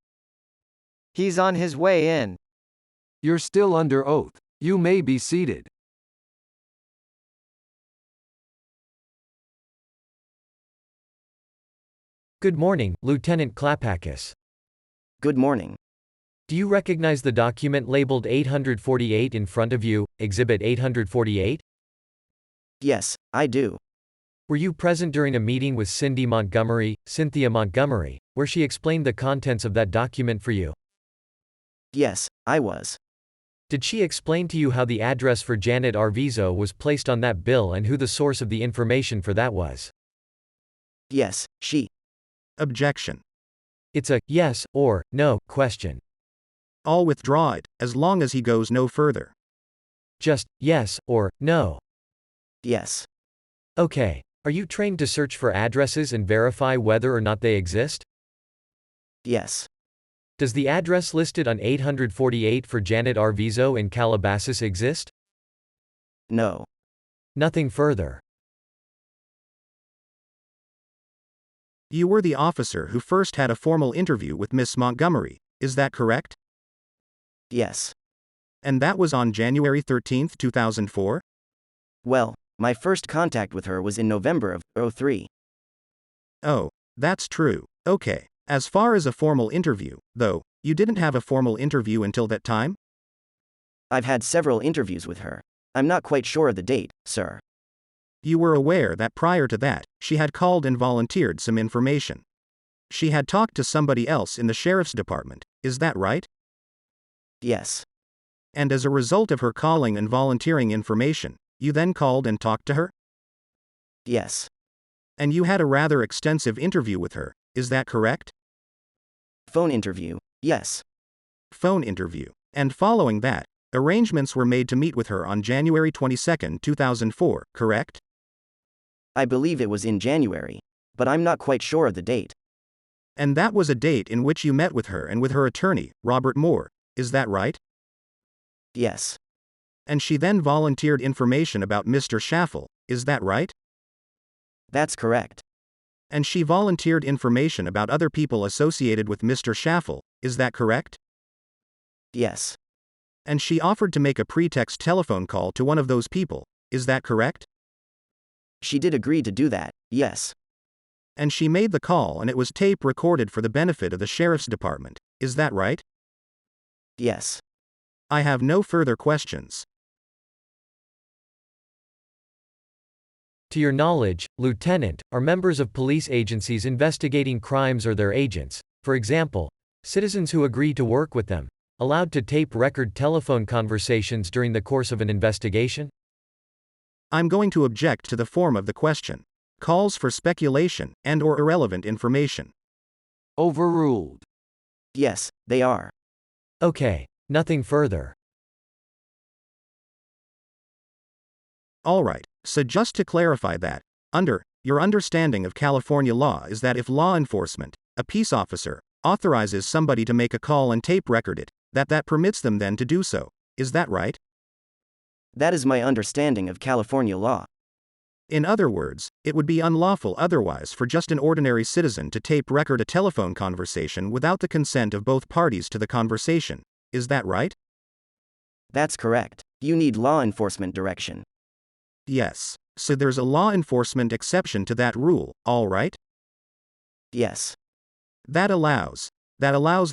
He's on his way in.
You're still under oath. You may be seated.
Good morning, Lieutenant Klapakis.
Good morning.
Do you recognize the document labeled 848 in front of you, Exhibit 848?
Yes, I do.
Were you present during a meeting with Cynthia Montgomery, where she explained the contents of that document for you?
Yes, I was.
Did she explain to you how the address for Janet Arvizo was placed on that bill and who the source of the information for that was?
Yes, she.
Objection.
It's a yes or no question.
I'll withdraw it, as long as he goes no further.
Just yes or no.
Yes.
Okay. Are you trained to search for addresses and verify whether or not they exist?
Yes.
Does the address listed on 848 for Janet Arvizo in Calabasas exist?
No.
Nothing further.
You were the officer who first had a formal interview with Miss Montgomery, is that correct?
Yes.
And that was on January 13, 2004?
Well, my first contact with her was in November of '03.
Oh, that's true. Okay. As far as a formal interview, though, you didn't have a formal interview until that time?
I've had several interviews with her. I'm not quite sure of the date, sir.
You were aware that prior to that, she had called and volunteered some information. She had talked to somebody else in the sheriff's department, is that right?
Yes.
And as a result of her calling and volunteering information, you then called and talked to her?
Yes.
And you had a rather extensive interview with her, is that correct?
Phone interview, yes.
Phone interview. And following that, arrangements were made to meet with her on January 22, 2004, correct?
I believe it was in January, but I'm not quite sure of the date.
And that was a date in which you met with her and with her attorney, Robert Moore, is that right?
Yes.
And she then volunteered information about Mr. Schaffel, is that right?
That's correct.
And she volunteered information about other people associated with Mr. Schaffel, is that correct?
Yes.
And she offered to make a pretext telephone call to one of those people, is that correct?
She did agree to do that, yes.
And she made the call and it was tape recorded for the benefit of the sheriff's department, is that right?
Yes.
I have no further questions.
To your knowledge, Lieutenant, are members of police agencies investigating crimes or their agents, for example, citizens who agree to work with them, allowed to tape record telephone conversations during the course of an investigation?
I'm going to object to the form of the question. Calls for speculation and/or irrelevant information.
Overruled.
Yes, they are.
Okay. Nothing further.
Alright, so just to clarify that, your understanding of California law is that if law enforcement, a peace officer, authorizes somebody to make a call and tape record it, that permits them then to do so. Is that right?
That is my understanding of California law.
In other words, it would be unlawful otherwise for just an ordinary citizen to tape record a telephone conversation without the consent of both parties to the conversation. Is that right?
That's correct. You need law enforcement direction.
Yes. So there's a law enforcement exception to that rule, all right?
Yes.
That allows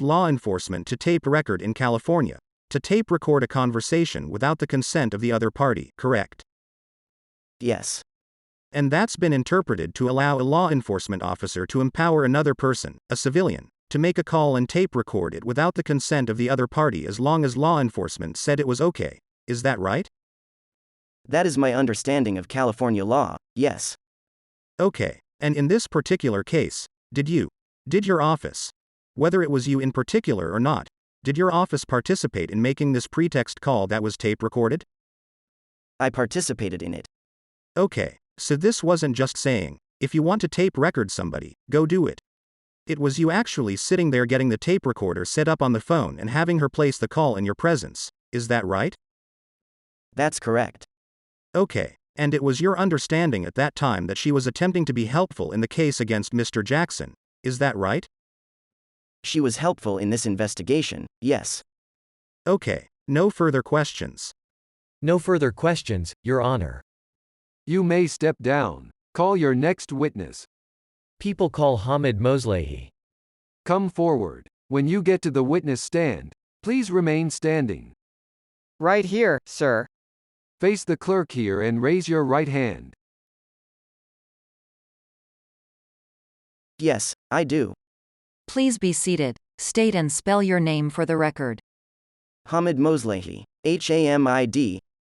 law enforcement to tape record in California, to tape record a conversation without the consent of the other party, correct?
Yes.
And that's been interpreted to allow a law enforcement officer to empower another person, a civilian, to make a call and tape record it without the consent of the other party as long as law enforcement said it was okay. Is that right?
That is my understanding of California law, yes.
Okay, and in this particular case, did your office, whether it was you in particular or not, did your office participate in making this pretext call that was tape recorded?
I participated in it.
Okay, so this wasn't just saying, if you want to tape record somebody, go do it. It was you actually sitting there getting the tape recorder set up on the phone and having her place the call in your presence. Is that right?
That's correct.
Okay, and it was your understanding at that time that she was attempting to be helpful in the case against Mr. Jackson. Is that right?
She was helpful in this investigation, yes.
Okay, no further questions.
No further questions, Your Honor.
You may step down. Call your next witness.
People call Hamid Moslehi.
Come forward. When you get to the witness stand, please remain standing.
Right here, sir.
Face the clerk here and raise your right hand.
Yes, I do.
Please be seated. State and spell your name for the record.
Hamid Moslehi. Hamid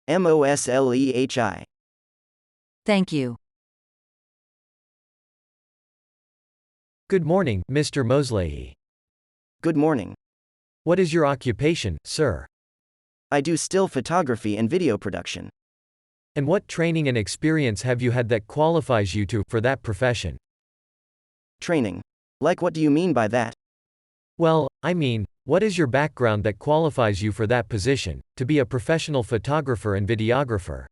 Moslehi.
Thank you.
Good morning, Mr. Moslehi.
Good morning.
What is your occupation, sir?
I do still photography and video production.
And what training and experience have you had that qualifies you for that profession?
Training. Like, what do you mean by that?
Well, I mean, what is your background that qualifies you for that position, to be a professional photographer and videographer?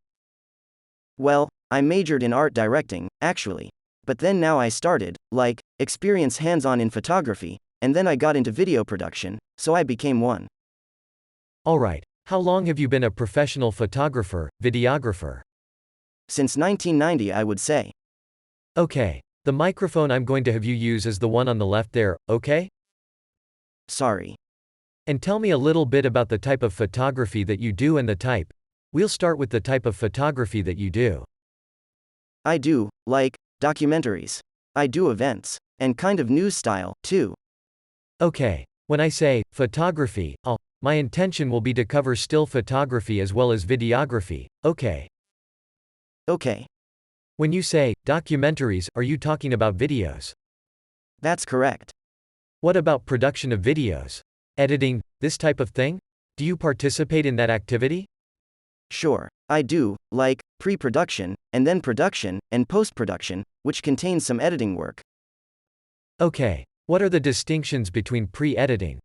Well, I majored in art directing, actually. But then now I started, experience hands-on in photography, and then I got into video production, so I became one.
Alright, how long have you been a professional photographer, videographer?
Since 1990, I would say.
Okay, the microphone I'm going to have you use is the one on the left there, okay?
Sorry.
And tell me a little bit about the type of photography that you do and the type. We'll start with the type of photography that you do.
I do, documentaries. I do events. And kind of news style, too.
Okay, when I say photography, my intention will be to cover still photography as well as videography, okay?
Okay.
When you say documentaries, are you talking about videos?
That's correct.
What about production of videos? Editing, this type of thing? Do you participate in that activity?
Sure, I do, pre-production, and then production, and post-production, which contains some editing work.
Okay, what are the distinctions between pre-editing?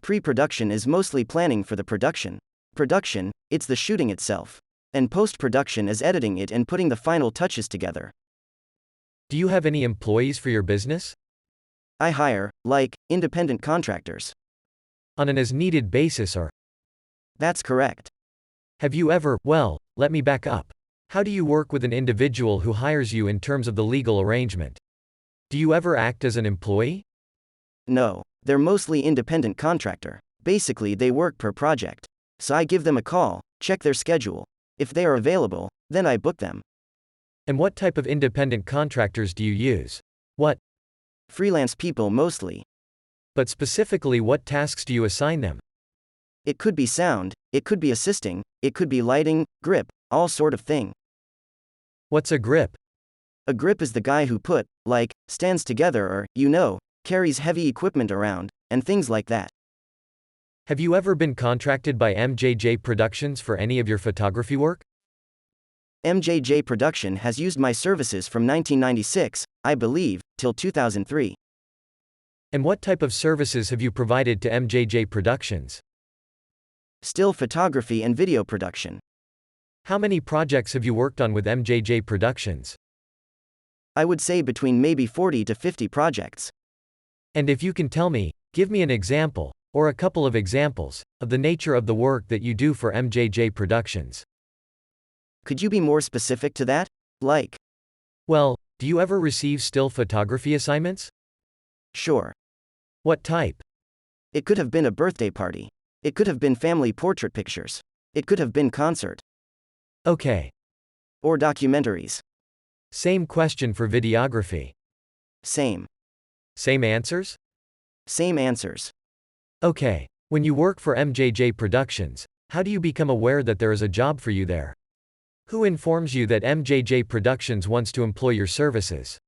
Pre-production is mostly planning for the production. Production, it's the shooting itself. And post-production is editing it and putting the final touches together.
Do you have any employees for your business?
I hire, independent contractors.
On an as-needed basis or?
That's correct.
Have you ever, let me back up. How do you work with an individual who hires you in terms of the legal arrangement? Do you ever act as an employee?
No, they're mostly independent contractor. Basically, they work per project. So I give them a call, check their schedule. If they are available, then I book them.
And what type of independent contractors do you use? What?
Freelance people mostly.
But specifically, what tasks do you assign them?
It could be sound, it could be assisting, it could be lighting, grip, all sort of thing.
What's a grip?
A grip is the guy who stands together or, carries heavy equipment around, and things like that.
Have you ever been contracted by MJJ Productions for any of your photography work?
MJJ Production has used my services from 1996, I believe, till 2003.
And what type of services have you provided to MJJ Productions?
Still photography and video production.
How many projects have you worked on with MJJ Productions?
I would say between maybe 40 to 50 projects.
And if you can tell me, give me an example, or a couple of examples, of the nature of the work that you do for MJJ Productions.
Could you be more specific to that? Like?
Well, do you ever receive still photography assignments?
Sure.
What type?
It could have been a birthday party. It could have been family portrait pictures. It could have been concert.
Okay.
Or documentaries.
Same question for videography.
Same.
Same answers?
Same answers.
Okay. When you work for MJJ Productions, how do you become aware that there is a job for you there? Who informs you that MJJ Productions wants to employ your services?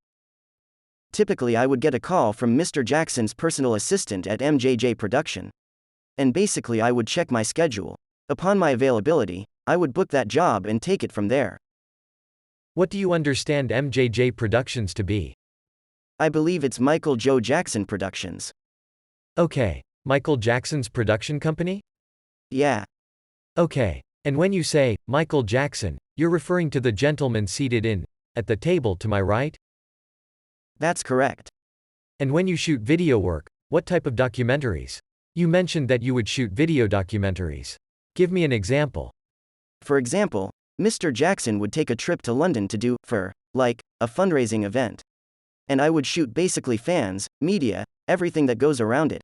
Typically, I would get a call from Mr. Jackson's personal assistant at MJJ Production. And basically, I would check my schedule. Upon my availability, I would book that job and take it from there.
What do you understand MJJ Productions to be?
I believe it's Michael Joe Jackson Productions.
Okay. Michael Jackson's production company?
Yeah.
Okay. And when you say, Michael Jackson, you're referring to the gentleman seated at the table to my right?
That's correct.
And when you shoot video work, what type of documentaries? You mentioned that you would shoot video documentaries. Give me an example.
For example, Mr. Jackson would take a trip to London to do, a fundraising event. And I would shoot basically fans, media, everything that goes around it.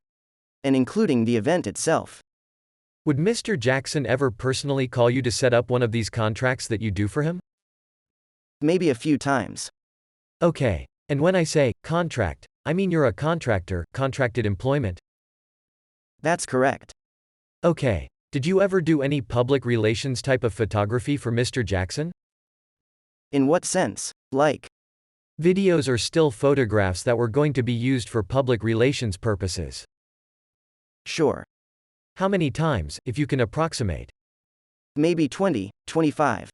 And including the event itself.
Would Mr. Jackson ever personally call you to set up one of these contracts that you do for him?
Maybe a few times.
Okay. And when I say contract, I mean you're a contractor, contracted employment?
That's correct.
Okay. Did you ever do any public relations type of photography for Mr. Jackson?
In what sense? Like?
Videos or still photographs that were going to be used for public relations purposes.
Sure.
How many times, if you can approximate?
Maybe 20, 25.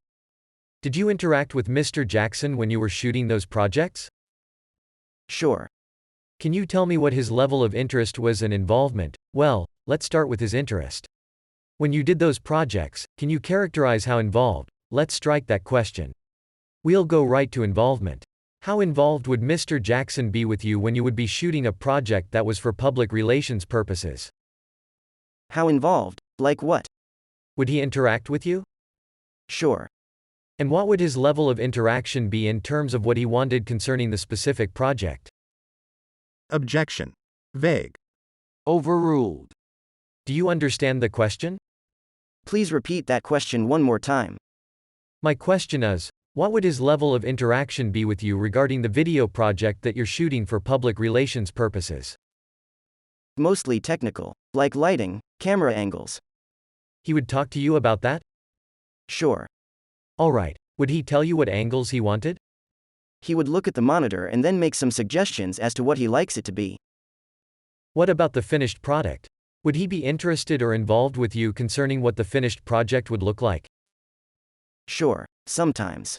Did you interact with Mr. Jackson when you were shooting those projects?
Sure.
Can you tell me what his level of interest was and involvement? Well, let's start with his interest. When you did those projects, can you characterize how involved? Let's strike that question. We'll go right to involvement. How involved would Mr. Jackson be with you when you would be shooting a project that was for public relations purposes?
How involved? Like what?
Would he interact with you?
Sure.
And what would his level of interaction be in terms of what he wanted concerning the specific project?
Objection. Vague.
Overruled.
Do you understand the question?
Please repeat that question one more time.
My question is, what would his level of interaction be with you regarding the video project that you're shooting for public relations purposes?
Mostly technical, like lighting, camera angles.
He would talk to you about that?
Sure.
Alright. Would he tell you what angles he wanted?
He would look at the monitor and then make some suggestions as to what he likes it to be.
What about the finished product? Would he be interested or involved with you concerning what the finished project would look like?
Sure, sometimes.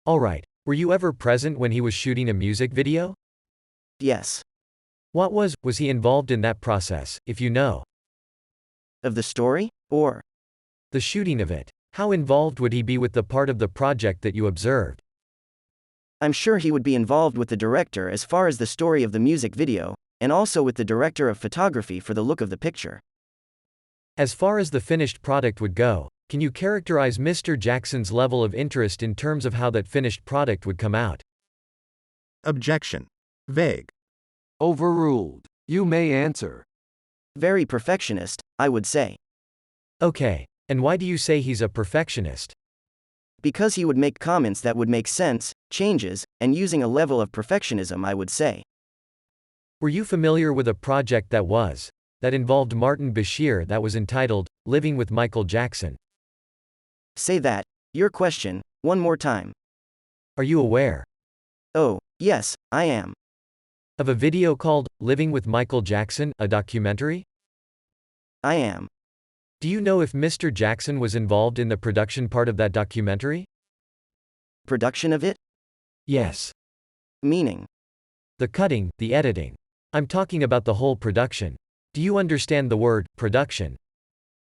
Alright. Were you ever present when he was shooting a music video?
Yes.
What was he involved in that process, if you know?
Of the story? Or?
The shooting of it. How involved would he be with the part of the project that you observed?
I'm sure he would be involved with the director as far as the story of the music video, and also with the director of photography for the look of the picture.
As far as the finished product would go, can you characterize Mr. Jackson's level of interest in terms of how that finished product would come out?
Objection. Vague.
Overruled. You may answer.
Very perfectionist, I would say.
Okay. And why do you say he's a perfectionist?
Because he would make comments that would make sense, changes, and using a level of perfectionism, I would say.
Were you familiar with a project that involved Martin Bashir that was entitled, Living with Michael Jackson?
Say that, your question, one more time.
Are you aware?
Oh, yes, I am.
Of a video called, Living with Michael Jackson, a documentary?
I am.
Do you know if Mr. Jackson was involved in the production part of that documentary?
Production of it?
Yes.
Meaning?
The cutting, the editing. I'm talking about the whole production. Do you understand the word, production?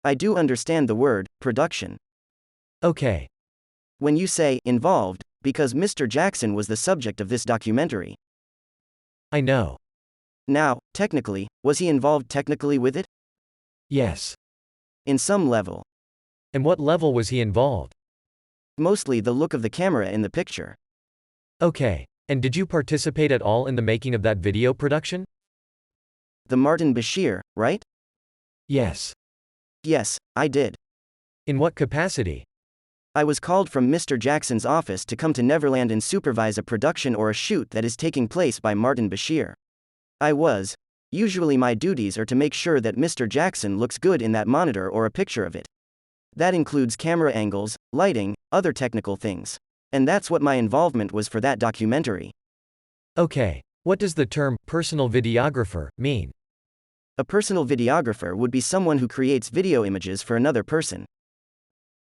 I do understand the word, production.
Okay.
When you say, involved, because Mr. Jackson was the subject of this documentary.
I know.
Now, technically, was he involved technically with it?
Yes.
In some level.
And what level was he involved?
Mostly the look of the camera in the picture.
Okay. And did you participate at all in the making of that video production?
The Martin Bashir, right?
Yes.
Yes, I did.
In what capacity?
I was called from Mr. Jackson's office to come to Neverland and supervise a production or a shoot that is taking place by Martin Bashir. Usually my duties are to make sure that Mr. Jackson looks good in that monitor or a picture of it. That includes camera angles, lighting, other technical things. And that's what my involvement was for that documentary.
Okay. What does the term, personal videographer, mean?
A personal videographer would be someone who creates video images for another person.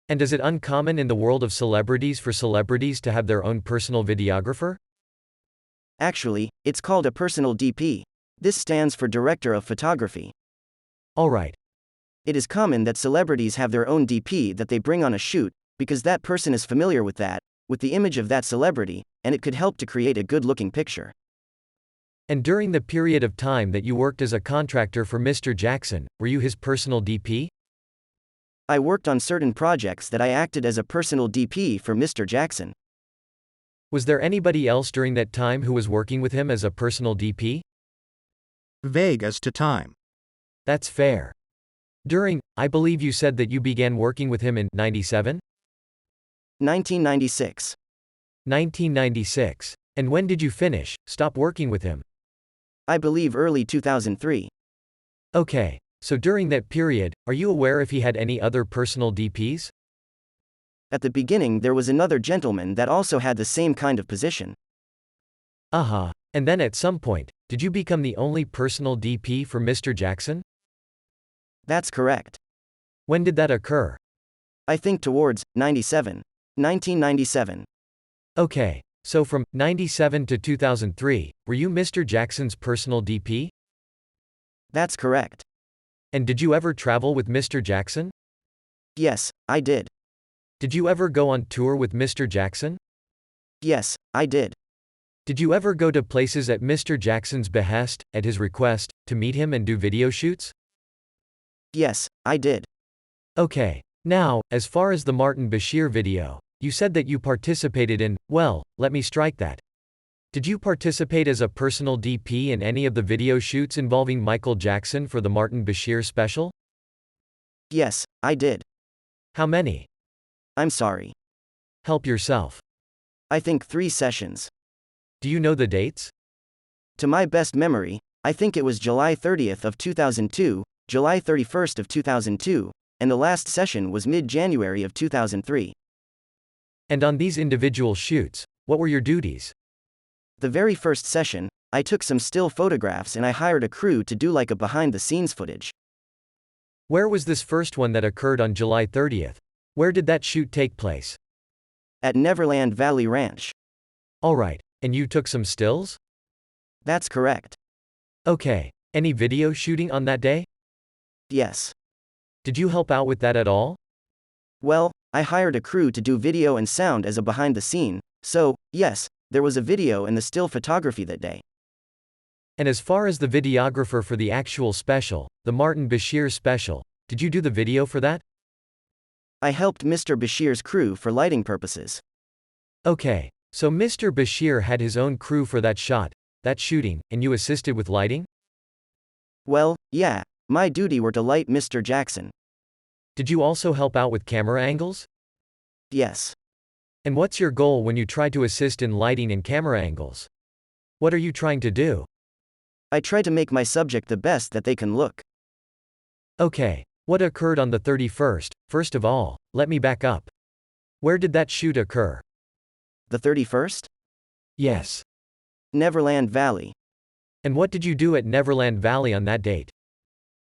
And is it uncommon in the world of celebrities for celebrities to have their own personal videographer?
Actually, it's called a personal DP. This stands for Director of Photography.
Alright.
It is common that celebrities have their own DP that they bring on a shoot, because that person is familiar with the image of that celebrity, and it could help to create a good-looking picture.
And during the period of time that you worked as a contractor for Mr. Jackson, were you his personal DP?
I worked on certain projects that I acted as a personal DP for Mr. Jackson.
Was there anybody else during that time who was working with him as a personal DP?
Vague as to time.
That's fair. I believe you said that you began working with him in 97?
1996.
1996. And when did you stop working with him?
I believe early 2003.
Okay. So during that period, are you aware if he had any other personal DPs?
At the beginning there was another gentleman that also had the same kind of position.
And then at some point, did you become the only personal DP for Mr. Jackson?
That's correct.
When did that occur?
I think towards 1997.
Okay. So from 97 to 2003, were you Mr. Jackson's personal DP?
That's correct.
And did you ever travel with Mr. Jackson?
Yes, I did.
Did you ever go on tour with Mr. Jackson?
Yes, I did.
Did you ever go to places at Mr. Jackson's behest, at his request, to meet him and do video shoots?
Yes, I did.
Okay. Now, as far as the Martin Bashir video, you said that you participated in, well, let me strike that. Did you participate as a personal DP in any of the video shoots involving Michael Jackson for the Martin Bashir special?
Yes, I did.
How many?
I'm sorry.
Help yourself.
I think 3 sessions.
Do you know the dates?
To my best memory, I think it was July 30th of 2002, July 31st of 2002, and the last session was mid-January of 2003.
And on these individual shoots, what were your duties?
The very first session, I took some still photographs and I hired a crew to do like a behind-the-scenes footage.
Where was this first one that occurred on July 30th? Where did that shoot take place?
At Neverland Valley Ranch.
Alright, and you took some stills?
That's correct.
Okay. Any video shooting on that day?
Yes.
Did you help out with that at all?
Well, I hired a crew to do video and sound as a behind the scene, so, yes, there was a video and the still photography that day.
And as far as the videographer for the actual special, the Martin Bashir special, did you do the video for that?
I helped Mr. Bashir's crew for lighting purposes.
Okay, so Mr. Bashir had his own crew for that shot, that shooting, and you assisted with lighting?
Well, yeah, my duty were to light Mr. Jackson.
Did you also help out with camera angles?
Yes.
And what's your goal when you try to assist in lighting and camera angles? What are you trying to do?
I try to make my subject the best that they can look.
Okay, what occurred on the 31st? First of all, let me back up. Where did that shoot occur?
The 31st?
Yes.
Neverland Valley.
And what did you do at Neverland Valley on that date?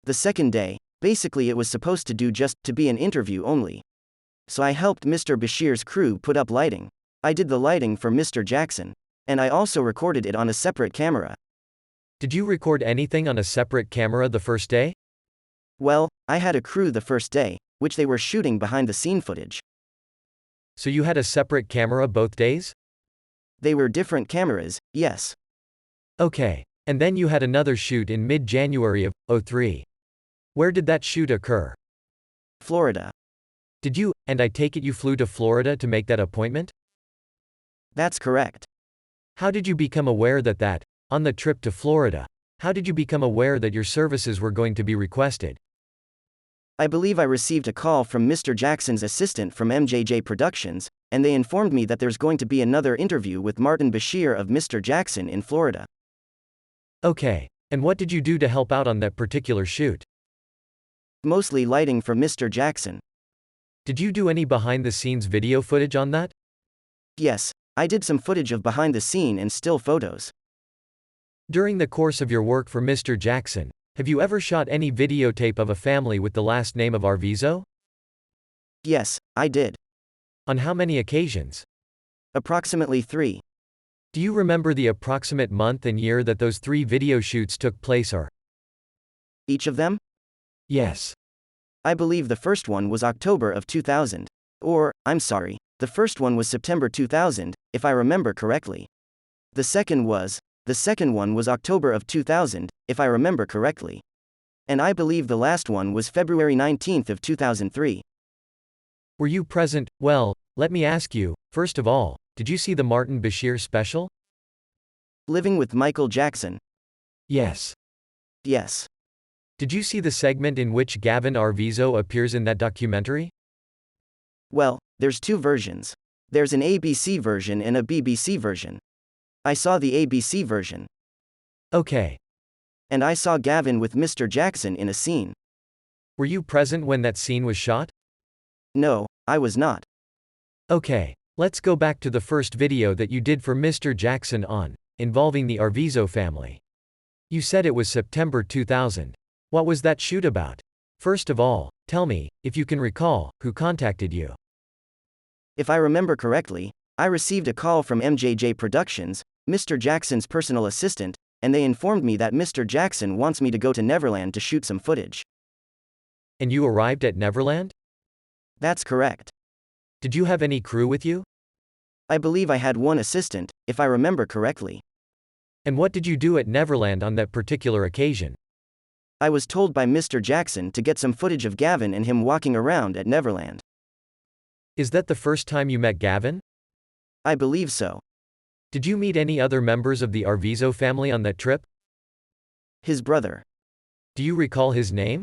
The second day, basically it was supposed to be an interview only. So I helped Mr. Bashir's crew put up lighting. I did the lighting for Mr. Jackson. And I also recorded it on a separate camera.
Did you record anything on a separate camera the first day?
Well, I had a crew the first day, which they were shooting behind the scene footage.
So you had a separate camera both days?
They were different cameras, yes.
Okay. And then you had another shoot in mid-January of '03. Where did that shoot occur?
Florida.
Did you, and I take it you flew to Florida to make that appointment?
That's correct.
How did you become aware that, on the trip to Florida, how did you become aware that your services were going to be requested?
I believe I received a call from Mr. Jackson's assistant from MJJ Productions, and they informed me that there's going to be another interview with Martin Bashir of Mr. Jackson in Florida.
Okay. And what did you do to help out on that particular shoot?
Mostly lighting for Mr. Jackson.
Did you do any behind-the-scenes video footage on that?
Yes, I did some footage of behind the scene and still photos.
During the course of your work for Mr. Jackson, have you ever shot any videotape of a family with the last name of Arvizo?
Yes, I did.
On how many occasions?
Approximately 3.
Do you remember the approximate month and year that those 3 video shoots took place or?
Each of them?
Yes.
I believe the first one was October of 2000. Or, I'm sorry, the first one was September 2000, if I remember correctly. The second one was October of 2000, if I remember correctly. And I believe the last one was February 19th of 2003.
Were you present? Well, let me ask you, first of all, did you see the Martin Bashir special?
Living with Michael Jackson.
Yes.
Yes.
Did you see the segment in which Gavin Arvizo appears in that documentary?
Well, there's 2 versions. There's an ABC version and a BBC version. I saw the ABC version.
Okay.
And I saw Gavin with Mr. Jackson in a scene.
Were you present when that scene was shot?
No, I was not.
Okay. Let's go back to the first video that you did for Mr. Jackson involving the Arvizo family. You said it was September 2000. What was that shoot about? First of all, tell me, if you can recall, who contacted you.
If I remember correctly, I received a call from MJJ Productions, Mr. Jackson's personal assistant, and they informed me that Mr. Jackson wants me to go to Neverland to shoot some footage.
And you arrived at Neverland?
That's correct.
Did you have any crew with you?
I believe I had one assistant, if I remember correctly.
And what did you do at Neverland on that particular occasion?
I was told by Mr. Jackson to get some footage of Gavin and him walking around at Neverland.
Is that the first time you met Gavin?
I believe so.
Did you meet any other members of the Arvizo family on that trip?
His brother.
Do you recall his name?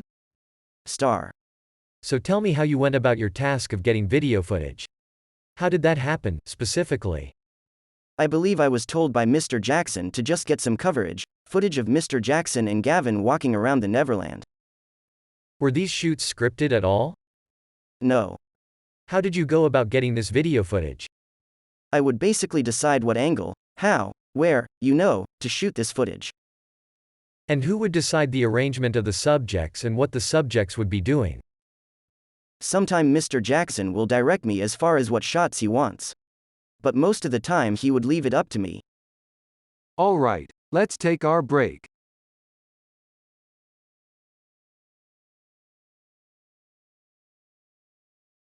Star.
So tell me how you went about your task of getting video footage. How did that happen, specifically?
I believe I was told by Mr. Jackson to just get some footage of Mr. Jackson and Gavin walking around the Neverland.
Were these shoots scripted at all?
No.
How did you go about getting this video footage?
I would basically decide what angle, how, where, to shoot this footage.
And who would decide the arrangement of the subjects and what the subjects would be doing?
Sometime Mr. Jackson will direct me as far as what shots he wants. But most of the time he would leave it up to me.
All right, let's take our break.